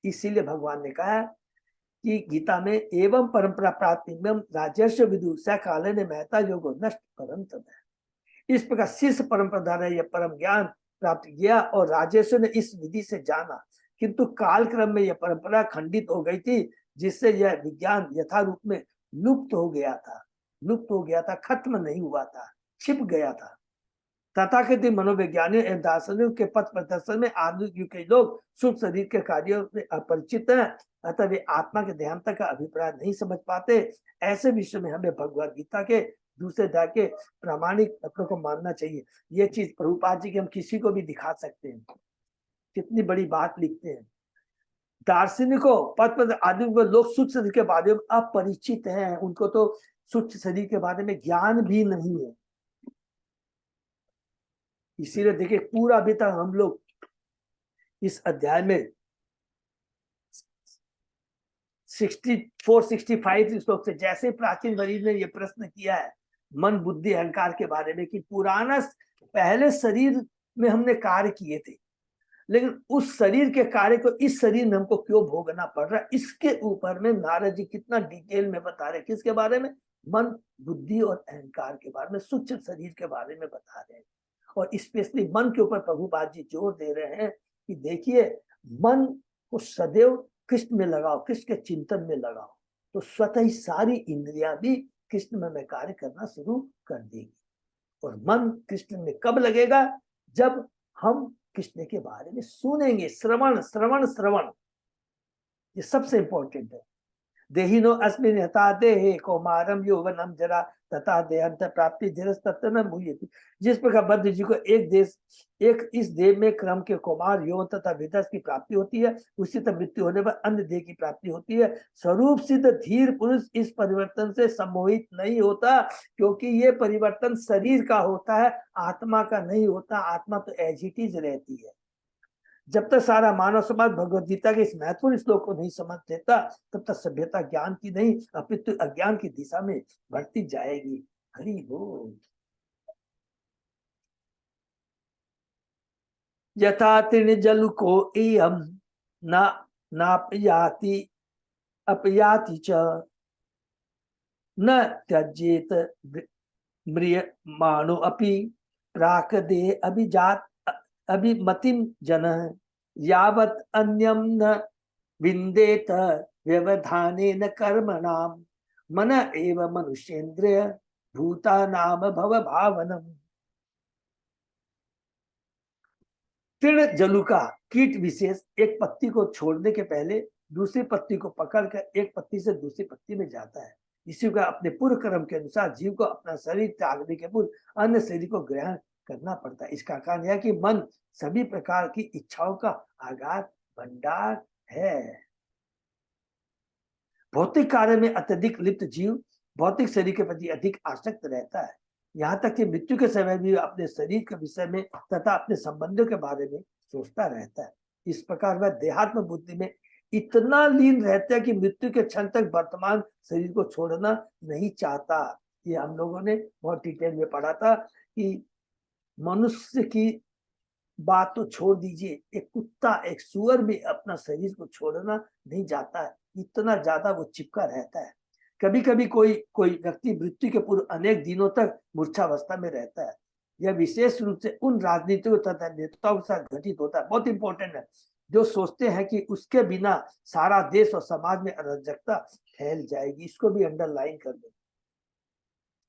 इसीलिए भगवान ने कहा कि गीता में, एवं परंपरा प्राप्तिम राजर्षि विदु स काले ने महता योगो नष्ट परम तम है। इस प्रकार शिष्य परंपरा ने यह परम ज्ञान प्राप्त किया और राजर्षि ने इस विधि से जाना, किंतु काल क्रम में यह परंपरा खंडित हो गई थी, जिससे यह विज्ञान यथारूप में लुप्त हो गया था, खत्म नहीं हुआ था, छिप गया था। तथाकथित मनोवैज्ञानिक एवं दार्शनिकों के पथ प्रदर्शन में आधुनिक युग के लोग सूक्ष्म शरीर के कार्यों से अपरिचित हैं, अतः वे आत्मा के देहांत का अभिप्राय नहीं समझ पाते। ऐसे विषय में हमें भगवद गीता के दूसरे अध्याय के प्रामाणिक तत्वों को मानना चाहिए। ये चीज प्रभुपाद जी की हम किसी को भी दिखा सकते हैं, कितनी बड़ी बात लिखते हैं। दार्शनिकों, पथ आदि लोग सूक्ष्म शरीर के बारे में अपरिचित हैं, उनको तो सूक्ष्म शरीर के बारे में ज्ञान भी नहीं है। इसीलिए देखिए पूरा अभी तक हम लोग इस अध्याय में 64-65 श्लोक से, जैसे प्राचीन वरीद ने ये प्रश्न किया है मन बुद्धि अहंकार के बारे में कि पुराना पहले शरीर में हमने कार्य किए थे, लेकिन उस शरीर के कार्य को इस शरीर में हमको क्यों भोगना पड़ रहा है, इसके ऊपर में नारद जी कितना डिटेल में बता रहे। किसके बारे में? मन बुद्धि और अहंकार के बारे में, सूक्ष्म शरीर के बारे में बता रहे हैं। और स्पेशली मन के ऊपर प्रभुपाद जी जोर दे रहे हैं कि देखिए मन को सदैव कृष्ण में लगाओ, कृष्ण के चिंतन में लगाओ, तो स्वतः ही सारी इंद्रियां भी कृष्ण में कार्य करना शुरू कर देगी। और मन कृष्ण में कब लगेगा? जब हम कृष्ण के बारे में सुनेंगे। श्रवण श्रवण श्रवण, ये सबसे इंपॉर्टेंट है। देहिनो अस्मिन् यथा देहे कौमारम यौवनम जरा तथा देहांत प्राप्ति धीरस्तत्र न मुह्यति। जिस प्रकार बद्ध जी को एक इस देह में क्रम के कौमार यौवन तथा विदस की प्राप्ति होती है, उसी तरह मृत्यु होने पर अन्य देह की प्राप्ति होती है। स्वरूप सिद्ध धीर पुरुष इस परिवर्तन से सम्मोहित नहीं होता, क्योंकि ये परिवर्तन शरीर का होता है, आत्मा का नहीं होता। आत्मा तो एज इट इज रहती है। जब तक सारा मानव समाज भगवद गीता के इस महत्वपूर्ण श्लोक को नहीं समझ लेता, तब तक सभ्यता ज्ञान की नहीं अपितु अज्ञान की दिशा में बढ़ती जाएगी। हरि बोल। यथा तीर्ण जल को इयम नापयाति अपयाति च न त्यजेत म्रियमाणो अपि प्राकदे अभिजात अभिमतिम जनः यावत् अन्यम न विन्देत व्यवधानेन कर्मणाम मन एव मनुष्येन्द्रिय भूतानाम भव भावनम। तीर्ण जलुका कीट विशेष एक पत्ती को छोड़ने के पहले दूसरी पत्ती को पकड़कर एक पत्ती से दूसरी पत्ती में जाता है। इसी का अपने पूर्व कर्म के अनुसार जीव को अपना शरीर त्यागने के पूर्व अन्य शरीर को ग्रहण करना पड़ता है। इसका कारण यह कि मन सभी प्रकार की इच्छाओं का आगार भंडार है। भौतिक कार्य में अत्यधिक लिप्त जीव भौतिक शरीर के प्रति अधिक आसक्त रहता है, यहाँ तक कि मृत्यु के समय भी अपने शरीर के विषय में तथा अपने संबंधों के बारे में सोचता रहता है। इस प्रकार वह देहात्म बुद्धि में इतना लीन रहता है कि मृत्यु के क्षण तक वर्तमान शरीर को छोड़ना नहीं चाहता। ये हम लोगों ने बहुत डिटेल में पढ़ा था कि मनुष्य की बात तो छोड़ दीजिए, एक कुत्ता एक सुअर भी अपना शरीर को छोड़ना नहीं चाहता है, इतना ज्यादा वो चिपका रहता है। कभी कभी कोई व्यक्ति मृत्यु के पूर्व अनेक दिनों तक मूर्छावस्था में रहता है। यह विशेष रूप से उन राजनीतिकों तथा नेताओं के साथ घटित होता है। बहुत इंपॉर्टेंट है, जो सोचते हैं कि उसके बिना सारा देश और समाज में अराजकता फैल जाएगी। इसको भी अंडरलाइन कर दो।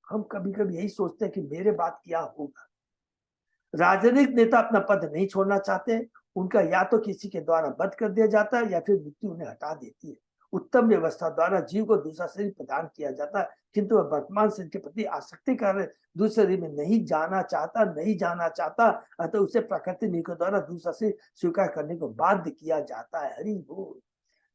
हम कभी कभी यही सोचते हैं कि मेरे बाद क्या होगा। राजनीतिक नेता अपना पद नहीं छोड़ना चाहते, उनका या तो किसी के द्वारा वध कर दिया जाता है या फिर मृत्यु उन्हें हटा देती है। उत्तम व्यवस्था द्वारा जीव को दूसरा शरीर प्रदान किया जाता है, किंतु वह वर्तमान शरीर के प्रति आसक्ति कारण दूसरे शरीर में नहीं जाना चाहता, अतः उसे प्रकृति नियम के द्वारा दूसरा शरीर स्वीकार करने को बाध्य किया जाता है। हरि बोल।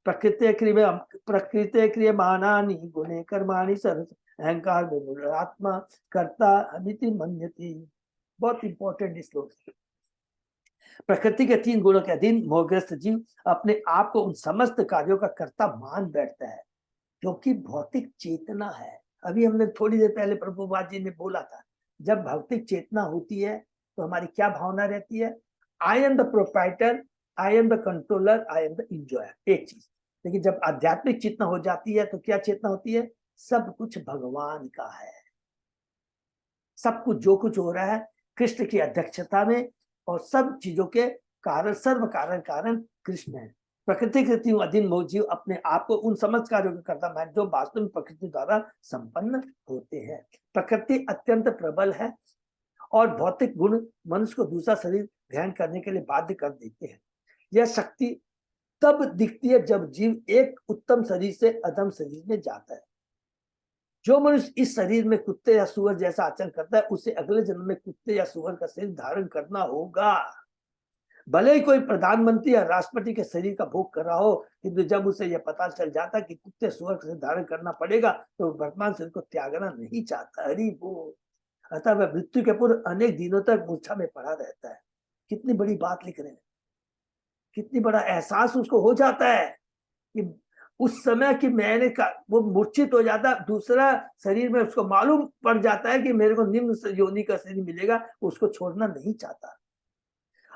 प्रकृति क्रियमाणानि गुणे कर्माणि सर्व अहंकार में आत्मा कर्ता अमिति मन्यति। बहुत इंपॉर्टेंट श्लोक है। प्रकृति के 3 गुणों के अधीन मोहग्रस्त जीव अपने आप को उन समस्त कार्यों का कर्ता मान बैठता है, क्योंकि भौतिक चेतना है। अभी हमने थोड़ी देर पहले प्रभुपाद जी ने बोला था, जब भौतिक चेतना होती है तो हमारी क्या भावना रहती है? I am the proprietor, I am the controller, I am the enjoyer, एक चीज। लेकिन जब आध्यात्मिक चेतना हो जाती है तो क्या चेतना होती है? सब कुछ भगवान का है, सब कुछ जो कुछ हो रहा है कृष्ण की अध्यक्षता में, और सब चीजों के कारण सर्व कारण कृष्ण है। प्रकृति के अधीन मोह जीव अपने आप को उन समस्त कार्यों को करता मान जो वास्तव में प्रकृति द्वारा संपन्न होते हैं। प्रकृति अत्यंत प्रबल है और भौतिक गुण मनुष्य को दूसरा शरीर ग्रहण करने के लिए बाध्य कर देते हैं। यह शक्ति तब दिखती है जब जीव एक उत्तम शरीर से अधम शरीर में जाता है। जो मनुष्य इस शरीर में कुत्ते या सुअर जैसा आचरण करता है, उसे अगले जन्म में कुत्ते या सुअर का शरीर धारण करना होगा। भले ही कोई प्रधानमंत्री या राष्ट्रपति के शरीर का भोग कर रहा हो, किंतु जब उसे यह पता चल जाता कि कुत्ते स्वर्ग से धारण करना पड़ेगा तो वर्तमान शरीर को त्यागना नहीं चाहता। हरि बोल। अतः वह मृत्यु के पूर्व अनेक दिनों तक मूर्छा में पड़ा रहता है। कितनी बड़ी बात लिख रहे हैं, कितनी बड़ा एहसास उसको हो जाता है कि उस समय कि मैंने वो मूर्छित हो जाता, दूसरा शरीर में उसको मालूम पड़ जाता है कि मेरे को निम्न योनि का शरीर मिलेगा, उसको छोड़ना नहीं चाहता।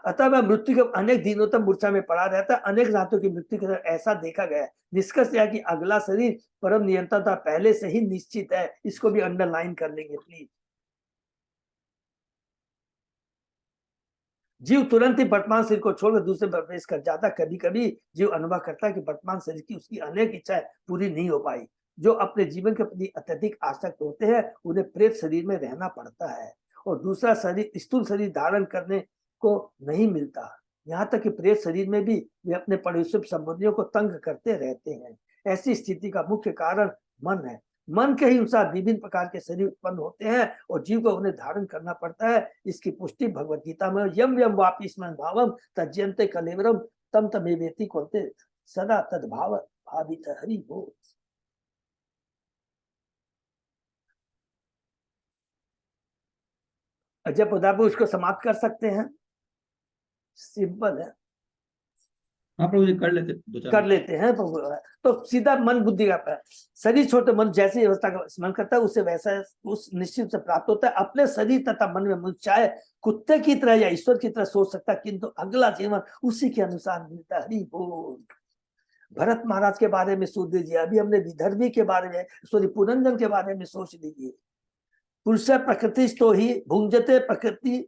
अतः वह मृत्यु के अनेक दिनों तक मूर्छा में पड़ा रहता है। अनेक रातों की मृत्यु के साथ ऐसा देखा गया है। निष्कर्ष यह कि अगला शरीर परम नियंत्रणता पहले से ही निश्चित है। इसको भी अंडरलाइन कर लेंगे प्लीज। जीव तुरंत ही वर्तमान शरीर को छोड़कर दूसरे में प्रवेश कर जाता। कभी कभी जीव अनुभव करता है कि वर्तमान शरीर की उसकी अनेक इच्छाएं पूरी नहीं हो पाई। जो अपने जीवन के प्रति अत्यधिक आसक्त होते हैं उन्हें प्रेत शरीर में रहना पड़ता है और दूसरा शरीर स्थूल शरीर धारण करने को नहीं मिलता। यहाँ तक कि प्रेत शरीर में भी वे अपने पड़ोसी संबंधियों को तंग करते रहते हैं। ऐसी स्थिति का मुख्य कारण मन है। मन के ही अनुसार विभिन्न प्रकार के शरीर उत्पन्न होते हैं और जीव को उन्हें धारण करना पड़ता है। इसकी पुष्टि भगवत गीता में यम यम वापि स्मरण भावम तज्यन्ते कलेवरम तम तमेवेति कोते सदा तद्भाव भावित। हरि बोल। अजय प्रदाबू इसको समाप्त कर सकते हैं। सिंपल है, हाँ प्रभु जी कर लेते, कर लेते हैं। तो सीधा मन बुद्धि का शरीर छोटे मन जैसी अवस्था का स्मरण करता है उससे वैसा उस निश्चित से प्राप्त होता है। अपने शरीर तथा मन में मनुष्य चाहे कुत्ते की तरह या ईश्वर की तरह सोच सकता है, किंतु अगला जीवन उसी के अनुसार मिलता है। हरि बोल। भरत महाराज के बारे में सोच लीजिए, अभी हमने विदर्भी के बारे में सॉरी पुरंजन के बारे में सोच लीजिए। पुरुष प्रकृति तो ही भुंजते प्रकृति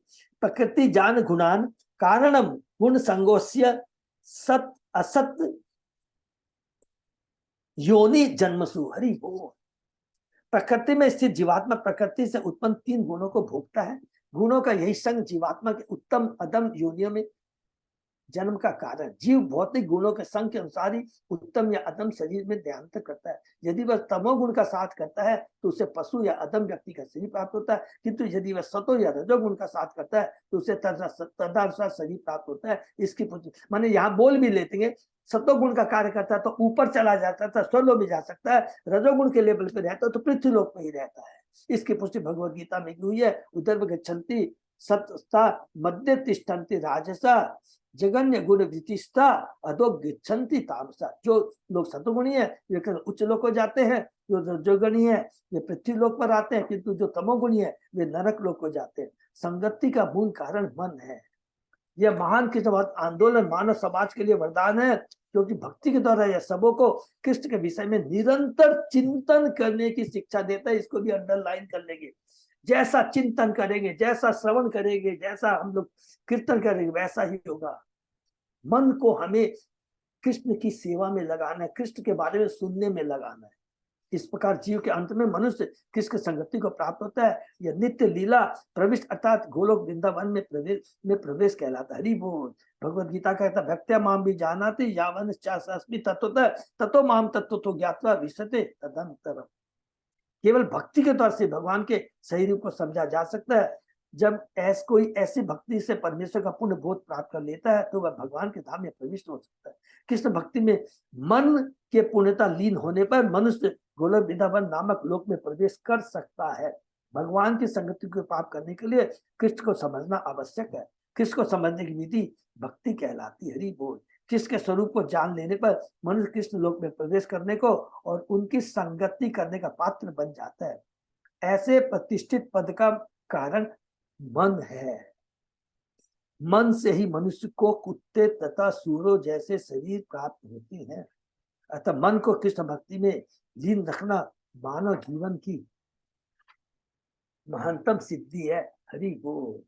प्रकृति जान गुणान कारणम गुण संगोष्य सत असत योनि जन्मसु। हरि बोल। प्रकृति में स्थित जीवात्मा प्रकृति से उत्पन्न 3 गुणों को भोगता है। गुणों का यही संग जीवात्मा के उत्तम अदम योनियों में जन्म का कारण। जीव भौतिक गुणों के संग के अनुसार ही उत्तम या अदम शरीर में देहांतर करता है। यदि वह तमोगुण का साथ करता है तो उसे पशु या अदम व्यक्ति का शरीर प्राप्त होता है, किंतु यदि वह सतो या रजोगुण का साथ करता है तो उसे तदनुसार शरीर प्राप्त होता है। इसकी माने यहाँ बोल भी लेते हैं, सतोगुण का कार्य करता है तो ऊपर चला जाता है, स्वर्लोक भी जा सकता है। रजोगुण के लेवल पे रहता है तो पृथ्वीलोक में ही रहता है। इसकी पुष्टि भगवत गीता में की हुई है। उधर गच्छन्ति सत्ता मध्य तिष्ठन्ति राजसा जगन्य गुण वितिष्ठा अधो गिच्छन्ति तामसा। जो लोग सतोगुणी है वे उच्च लोक को जाते हैं, जो रजोगुणी है वे पृथ्वी लोक पर आते हैं, किंतु जो तमोगुणी है वे नरक लोक को जाते हैं। संगति का मूल कारण मन है। यह महान कृष्ण आंदोलन मानव समाज के लिए वरदान है, क्योंकि भक्ति के द्वारा यह सबों को कृष्ण के विषय में निरंतर चिंतन करने की शिक्षा देता है। इसको भी अंडरलाइन कर लेंगे। जैसा चिंतन करेंगे, जैसा श्रवण करेंगे, जैसा हम लोग कीर्तन करेंगे वैसा ही होगा। मन को हमें कृष्ण की सेवा में लगाना है, कृष्ण के बारे में सुनने में लगाना है। इस प्रकार जीव के अंत में मनुष्य कृष्ण संगति को प्राप्त होता है। यह नित्य लीला प्रविष्ट अर्थात गोलोक वृंदावन में प्रवेश कहलाता है। हरि बोल। भगवत गीता कहता है भक्त्या माम भी जानाति यावन चास्मि तत्वतः ततो माम तत्वतो ज्ञात्वा विशते तदनंतरम। केवल भक्ति के तौर से भगवान के सही रूप को समझा जा सकता है। जब कोई ऐसी भक्ति से परमेश्वर का पूर्ण बोध प्राप्त कर लेता है तो वह भगवान के धाम में प्रविष्ट हो सकता है। कृष्ण भक्ति में मन के पूर्णता लीन होने पर मनुष्य गोलोक वृंदावन नामक लोक में प्रवेश कर सकता है। भगवान की संगति को प्राप्त करने के लिए कृष्ण को समझना आवश्यक है। कृष्ण को समझने की विधि भक्ति कहलाती है। हरि बोल। कृष्ण के स्वरूप को जान लेने पर मनुष्य कृष्ण लोक में प्रवेश करने को और उनकी संगति करने का पात्र बन जाता है। ऐसे प्रतिष्ठित पद का कारण मन है। मन से ही मनुष्य को कुत्ते तथा सूरों जैसे शरीर प्राप्त होते हैं। अतः मन को कृष्ण भक्ति में लीन रखना मानव जीवन की महानतम सिद्धि है। हरि बोल।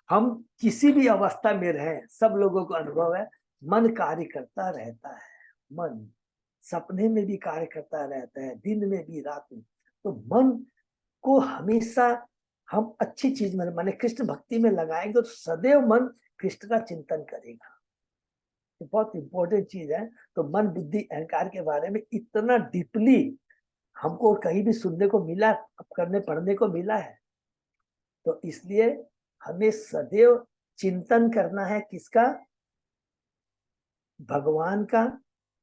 हम किसी भी अवस्था में रहे, सब लोगों को अनुभव है, मन कार्य करता रहता है। मन सपने में भी कार्य करता रहता है, दिन में भी, रात में। तो मन को हमेशा हम अच्छी चीज में माने कृष्ण भक्ति में लगाएंगे तो सदैव मन कृष्ण का चिंतन करेगा। तो बहुत इंपॉर्टेंट चीज है। तो मन बुद्धि अहंकार के बारे में इतना डीपली हमको कहीं भी सुनने को मिला, करने पढ़ने को मिला है। तो इसलिए हमें सदैव चिंतन करना है किसका? भगवान का,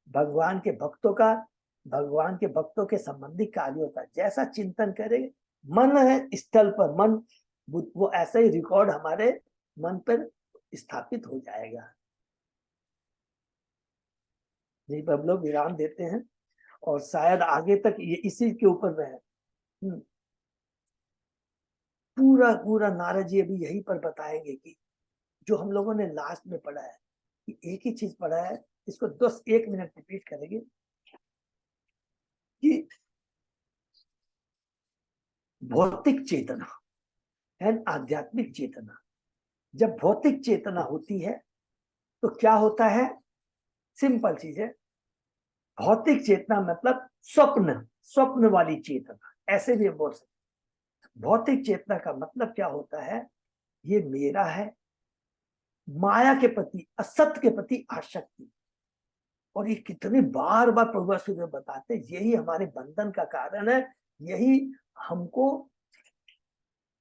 भगवान के भक्तों का, भगवान के भक्तों के संबंधी कार्यों का। जैसा चिंतन करेंगे, मन है स्थल पर, मन वो ऐसा ही रिकॉर्ड हमारे मन पर स्थापित हो जाएगा। यही पर हम लोग विराम देते हैं और शायद आगे तक ये इसी के ऊपर रहे। पूरा पूरा नारद जी अभी यही पर बताएंगे कि जो हम लोगों ने लास्ट में पढ़ा है, कि एक ही चीज पढ़ा है, इसको 1 मिनट रिपीट करेंगे कि भौतिक चेतना एंड आध्यात्मिक चेतना। जब भौतिक चेतना होती है तो क्या होता है? सिंपल चीज है। भौतिक चेतना मतलब स्वप्न, स्वप्न वाली चेतना, ऐसे भी बोल सकते। भौतिक चेतना का मतलब क्या होता है? ये मेरा है, माया के प्रति, असत्य के प्रति आसक्ति। और ये कितने बार बार प्रभु सूर्य बताते हैं, यही हमारे बंधन का कारण है, यही हमको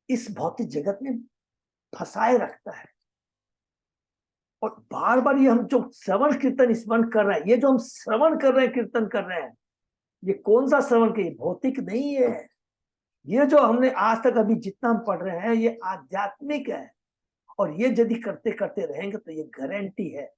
इस भौतिक जगत में फंसाए रखता है। और बार बार ये हम जो श्रवण कीर्तन स्मरण कर रहे हैं, ये जो हम श्रवण कर रहे हैं, कीर्तन कर रहे हैं, ये कौन सा श्रवण के? भौतिक नहीं है। ये जो हमने आज तक अभी जितना हम पढ़ रहे हैं, ये आध्यात्मिक है। और ये यदि करते करते रहेंगे तो ये गारंटी है।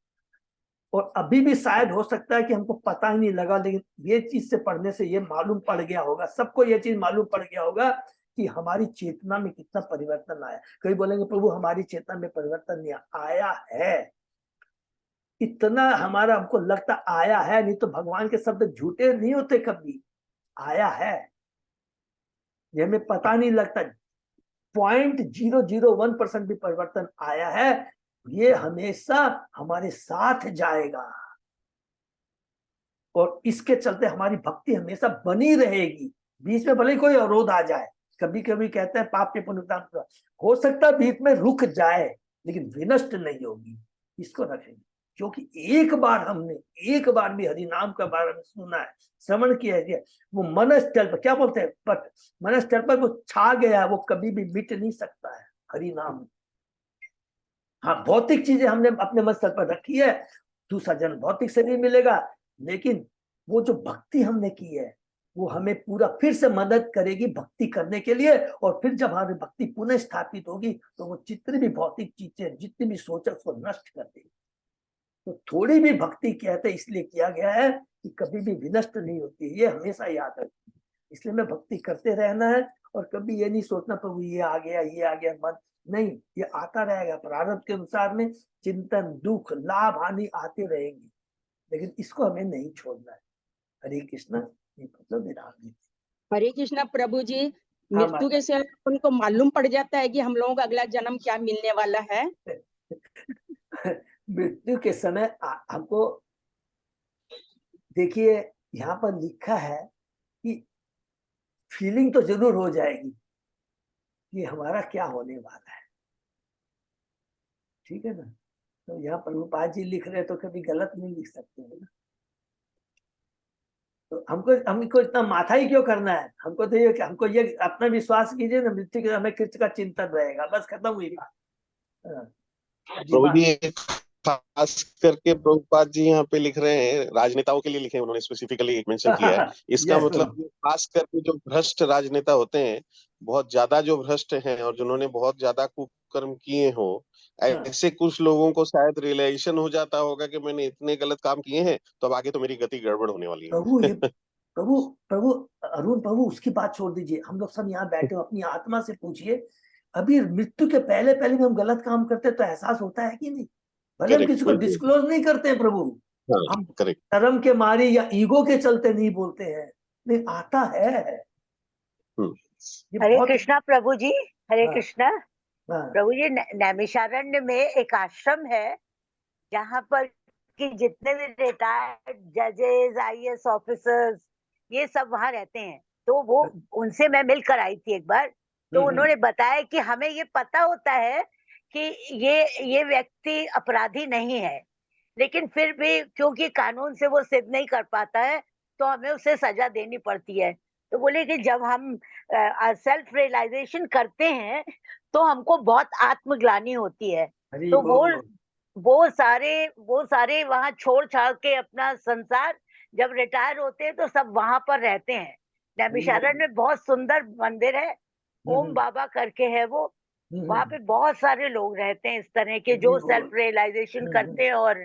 और अभी भी शायद हो सकता है कि हमको पता ही नहीं लगा, लेकिन ये चीज से पढ़ने से ये मालूम पड़ गया होगा, सबको ये चीज मालूम पड़ गया होगा कि हमारी चेतना में कितना परिवर्तन आया। कई बोलेंगे प्रभु हमारी चेतना में परिवर्तन नहीं आया है, इतना हमारा हमको लगता आया है, नहीं तो भगवान के शब्द झूठे नहीं होते, कभी आया है। ये हमें पता नहीं लगता। 0.001% भी परिवर्तन आया है, ये हमेशा हमारे साथ जाएगा। और इसके चलते हमारी भक्ति हमेशा बनी रहेगी। बीच में भले ही कोई अवरोध आ जाए, कभी कभी कहते हैं पाप के पुण्य, हो सकता है बीच में रुक जाए, लेकिन विनष्ट नहीं होगी। इसको रखेंगे, क्योंकि एक बार भी हरि नाम का बारे में सुना है, श्रवण किया है, वो मन स्थल पर, क्या बोलते हैं, पर मन स्थल पर वो छा गया है, वो कभी भी मिट नहीं सकता है हरि नाम। हाँ, भौतिक चीजें हमने अपने मन स्थल पर रखी है, दूसरा जन्म भौतिक शरीर मिलेगा, लेकिन वो जो भक्ति हमने की है, वो हमें पूरा फिर से मदद करेगी भक्ति करने के लिए। और फिर जब हमारी भक्ति पुनः स्थापित होगी, तो वो जितनी भी भौतिक चीजें, जितनी भी सोच, उसको नष्ट कर देगी। तो थोड़ी भी भक्ति कहते इसलिए किया गया है कि कभी भी विनष्ट नहीं होती, ये हमेशा याद रखना। इसलिए मैं भक्ति करते रहना है, और कभी ये नहीं सोचना प्रभु ये आ गया मन नहीं, ये आता रहेगा। प्रारब्ध के अनुसार में चिंतन, दुख, लाभ, हानि आते रहेंगे, लेकिन इसको हमें नहीं छोड़ना है। हरे कृष्ण। मतलब विराम। हरे कृष्णा प्रभु जी। हाँ, मृत्यु के समय उनको मालूम पड़ जाता है कि हम लोगों का अगला जन्म क्या मिलने वाला है? मृत्यु के समय हमको देखिए, यहाँ पर लिखा है कि फीलिंग तो जरूर हो जाएगी कि हमारा क्या होने वाला है, ठीक है ना। तो यहाँ प्रभुपाद जी लिख रहे, तो कभी गलत नहीं लिख सकते है ना। तो हमको इतना माथा ही क्यों करना है? हमको तो ये, हमको ये अपना विश्वास कीजिए ना, मृत्यु के समय कृष्ण का चिंतन रहेगा, बस खत्म हुई बात। प्रभु जी खास करके प्रभुपाद जी यहाँ पे लिख रहे हैं, राजनेताओं के लिए लिखे, उन्होंने स्पेसिफिकली मेंशन किया है। इसका मतलब खास करके जो भ्रष्ट राजनेता होते हैं, बहुत ज्यादा जो भ्रष्ट हैं और जिन्होंने बहुत ज्यादा कुकर्म किए हो, ऐसे कुछ लोगों को शायद रियलाइजेशन हो जाता होगा कि मैंने इतने गलत काम किए हैं, तो अब आगे तो मेरी गति गड़बड़ होने वाली है। प्रभु अरुण प्रभु, उसकी बात छोड़ दीजिए, हम लोग सब यहाँ बैठे हो, अपनी आत्मा से पूछिए, अभी मृत्यु के पहले भी हम गलत काम करते तो एहसास होता है कि नहीं? भले हम किसी को डिस्क्लोज नहीं करते हैं प्रभु, हम धर्म के मारे या ईगो के चलते नहीं बोलते हैं, नहीं आता है। हरे कृष्णा प्रभु जी, हरे कृष्णा प्रभु जी। नैमिषारण्य में एक आश्रम है जहाँ पर कि जितने भी रिटायर्ड जजेस, IAS ऑफिसर्स, ये सब वहां रहते हैं। तो वो उनसे मैं मिलकर आई थी एक बार, तो उन्होंने बताया कि हमें ये पता होता है कि ये व्यक्ति अपराधी नहीं है, लेकिन फिर भी क्योंकि कानून से वो सिद्ध नहीं कर पाता है, तो हमें उसे सजा देनी पड़ती है। तो बोले कि जब हम सेल्फ रियलाइजेशन करते हैं तो हमको बहुत आत्मग्लानि होती है हरि तो बोल। वो सारे वहां छोड़ छाड़ के अपना संसार जब रिटायर होते हैं तो सब वहां पर रहते हैं। नैमिषारण्य में बहुत सुंदर मंदिर है, ओम बाबा करके है वो। वहां पे बहुत सारे लोग रहते हैं इस तरह के जो सेल्फ रियलाइजेशन करते हैं और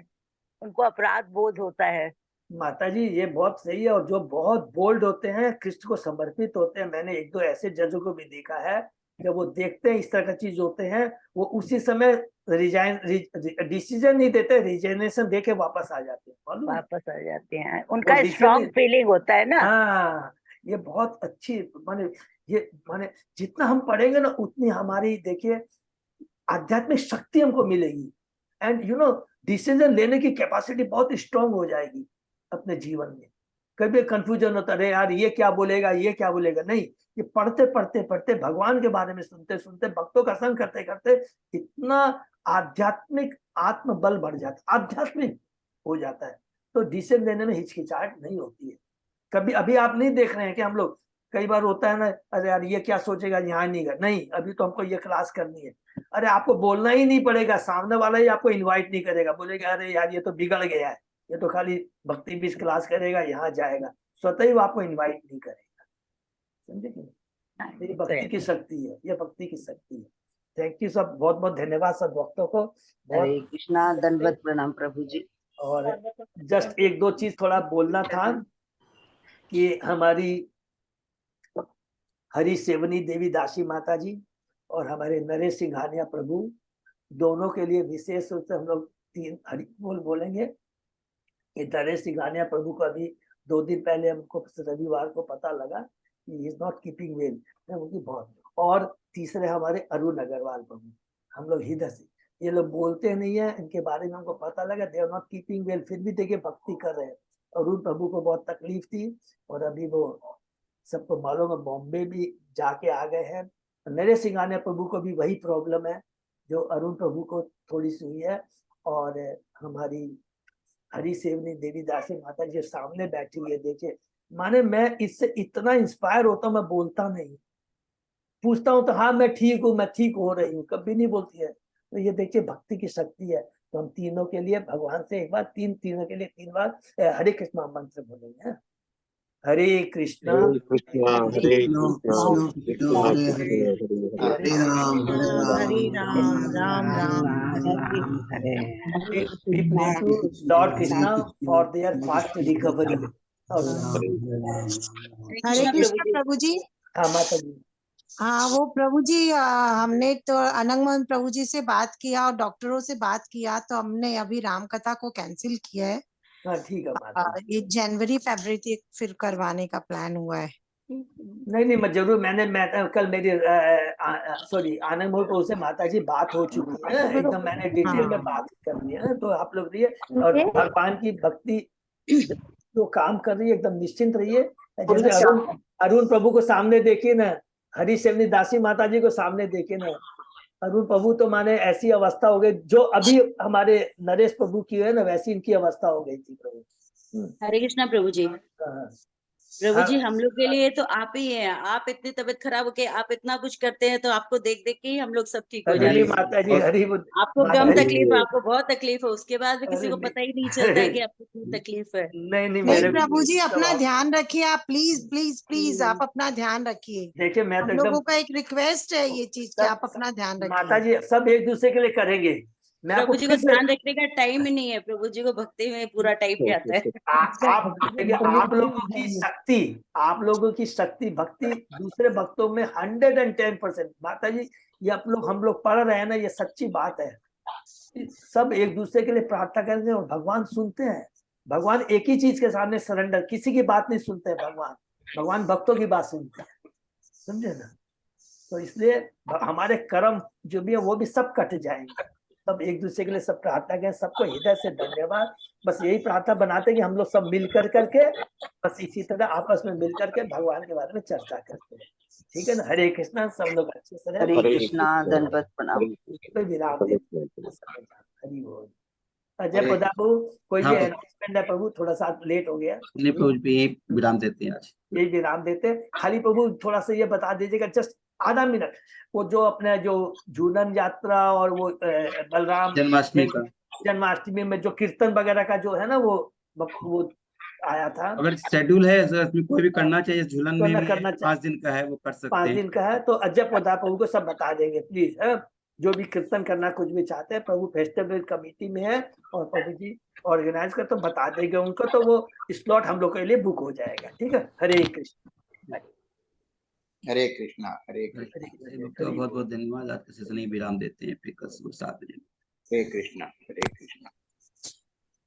उनको अपराध बोध होता है। माता जी ये बहुत सही है, और जो बहुत बोल्ड होते हैं, कृष्ण को समर्पित होते हैं, मैंने एक दो ऐसे जजों को भी देखा है, जब वो देखते हैं इस तरह का चीज होते हैं, वो उसी समय डिसीजन नहीं देते, रिजाइनेशन दे के वापस आ जाते हैं, मालूम है? वापस आ जाते हैं, उनका decision स्ट्रॉन्ग नहीं- फीलिंग होता है ना। हाँ, ये बहुत अच्छी माने जितना हम पढ़ेंगे ना उतनी हमारी देखिए आध्यात्मिक शक्ति हमको मिलेगी, एंड यू नो डिसीजन लेने की कैपेसिटी बहुत स्ट्रांग हो जाएगी अपने जीवन में। कभी कंफ्यूजन होता है, यार ये क्या बोलेगा, ये क्या बोलेगा, नहीं, ये पढ़ते पढ़ते पढ़ते भगवान के बारे में सुनते सुनते भक्तों का संग करते करते इतना आध्यात्मिक आत्मबल बढ़ जाता, आध्यात्मिक हो जाता है, तो डिसीजन लेने में हिचकिचाहट नहीं होती है। कभी अभी आप नहीं देख रहे हैं कि हम लोग कई बार होता है ना, अरे यार ये क्या सोचेगा, यहाँ नहीं कर, नहीं अभी तो हमको ये क्लास करनी है। अरे आपको बोलना ही नहीं पड़ेगा, सामने वाला ही आपको इनवाइट नहीं करेगा, बोलेगा अरे यार ये तो बिगड़ गया है, ये तो खाली भक्ति बीच क्लास करेगा, यहाँ जाएगा, स्वतः ही वो आपको इनवाइट नहीं करेगा। समझे कि नहीं? ये भक्ति की शक्ति है, ये भक्ति की शक्ति है। थैंक यू सब, बहुत बहुत धन्यवाद सब भक्तों को। हरे कृष्णा, दंडवत प्रणाम प्रभु जी। और जस्ट एक दो चीज थोड़ा बोलना था कि हमारी हरि सेवनी देवी दासी माता जी और हमारे नरेश सिंघानिया प्रभु दोनों के लिए विशेष रूप से हम लोग 3 हरि बोल बोलेंगे। कि नरेश सिंघानिया प्रभु को अभी 2 दिन पहले हमको रविवार को पता लगा कि he is not keeping well, उनकी बहुत। और तीसरे हमारे अरुण अग्रवाल प्रभु, हम लोग हृदय से, ये लोग बोलते नहीं है, इनके बारे में हमको पता लगा they are not keeping well, फिर भी देखिए भक्ति कर रहे हैं। अरुण प्रभु को बहुत तकलीफ थी और अभी वो सबको मालूम है बॉम्बे भी जाके आ गए हैं। नरेश सिंघानिया प्रभु को भी वही प्रॉब्लम है जो अरुण प्रभु को थोड़ी सी हुई है। और हमारी हरि सेवनी देवी दासी माता जी सामने बैठी हुई है, देखिए माने मैं इससे इतना इंस्पायर होता हूँ, मैं बोलता नहीं, पूछता हूँ तो हाँ मैं ठीक हूँ, मैं ठीक हो रही हूँ, कभी नहीं बोलती है। तो ये देखिए भक्ति की शक्ति है। तो हम तीनों के लिए भगवान से एक बार तीनों के लिए 3 बार हरे कृष्णा मंत्र बोलेंगे। हरे कृष्णा हरे कृष्णा हरे कृष्णा कृष्ण कृष्णा हरे हरे, कृष्णा हरे हरे राम हरे Ram, Ram Ram, Hare Hare. We pray to Lord Krishna for their fast recovery। और हरे कृष्ण प्रभु जी। हाँ माता जी, हाँ वो प्रभु जी, हमने तो अनंग मोहन प्रभु जी से बात किया और डॉक्टरों से बात किया, तो हमने अभी राम कथा को कैंसिल किया है। हाँ ठीक है माता जी। ये जनवरी फरवरी फिर करवाने का प्लान हुआ है। नहीं मैं जरूर, मैं कल मेरी सॉरी आनंद मोहन प्रभु से माता जी बात हो चुकी है, एकदम मैंने डिटेल में बात कर ली है। तो आप लोग रहिए और भगवान की भक्ति जो काम कर रही है एकदम निश्चिंत रहिए। जैसे अरुण प्रभु को सामने देखिए ना, हरि सेवनी दासी माता जी को सामने देखिए ना, अरुण प्रभु तो माने ऐसी अवस्था हो गई जो अभी हमारे नरेश प्रभु की है ना, वैसी इनकी अवस्था हो गई थी प्रभु। हरे कृष्णा प्रभु जी। प्रभु जी हम लोग के लिए तो आप ही हैं, आप इतनी तबीयत खराब हो के आप इतना कुछ करते हैं, तो आपको देख देख के ही हम लोग सब ठीक हो जाते हैं। माता जी हरी आपको कम तकलीफ है, आपको बहुत तकलीफ है, उसके बाद भी किसी को पता ही नहीं चलता है कि आपको कितनी तकलीफ है। नहीं प्रभु जी अपना ध्यान रखिए आप, प्लीज प्लीज प्लीज आप अपना ध्यान रखिए। देखिए मैं तो लोगों का एक रिक्वेस्ट है ये चीज कि आप अपना ध्यान रखिए। माता जी सब एक दूसरे के लिए करेंगे। प्रभु जी को ध्यान रखने का टाइम ही नहीं है, प्रभु जी को भक्ति में पूरा टाइम जाता है। आप लोगों की शक्ति, आप लोगों की शक्ति भक्ति दूसरे भक्तों में 110%। माता जी ये आप लोग हम लोग पढ़ रहे हैं ना, ये सच्ची बात है। सब एक दूसरे के लिए प्रार्थना करते हैं और भगवान सुनते हैं। भगवान एक ही चीज के सामने सरेंडर, किसी की बात नहीं सुनते हैं भगवान भक्तों की बात सुनते हैं, समझे ना। तो इसलिए हमारे कर्म जो भी है वो भी सब कट जाएंगे। सब एक दूसरे के लिए सब प्रार्थना करें, सबको हृदय से धन्यवाद। बस यही प्रार्थना बनाते हैं कि हम लोग सब मिल करके बस इसी तरह आपस में मिल करके भगवान के बारे में चर्चा करते हैं, ठीक है ना। हरे कृष्णा, सब लोग अच्छे से हरे कृष्णा, दंडवत प्रणाम। विराम देते हैं। हरि बोल। अजय प्रभु कोई भी अनाउंसमेंट है प्रभु, थोड़ा सा लेट हो गया। नहीं प्रभु जी विराम देते हैं आज, यही विराम देते हैं। खाली प्रभु थोड़ा सा ये बता दीजिएगा, जस्ट आधा मिनट, वो जो अपने जो झूलन यात्रा और वो बलराम जन्माष्टमी का जन्माष्टमी में जो कीर्तन वगैरह का जो है ना वो आया था। अगर शेड्यूल है इसमें कोई भी करना चाहिए, झूलन तो में ना भी करना 5 दिन का है वो कर 5 सकते हैं। दिन का है तो अजय प्रभु प्रभु को सब बता देंगे प्लीज। जो भी कीर्तन करना कुछ भी चाहते हैं, प्रभु फेस्टिवल कमेटी में है और प्रभु जी ऑर्गेनाइज कर तो बता देंगे उनको, तो वो स्लॉट हम लोग के लिए बुक हो जाएगा। ठीक है, हरे कृष्ण। हरे कृष्णा हरे कृष्णा। बहुत बहुत धन्यवाद। आज के सेशन में विराम देते हैं, फिर कल सुबह 7 बजे। हरे कृष्णा हरे कृष्णा।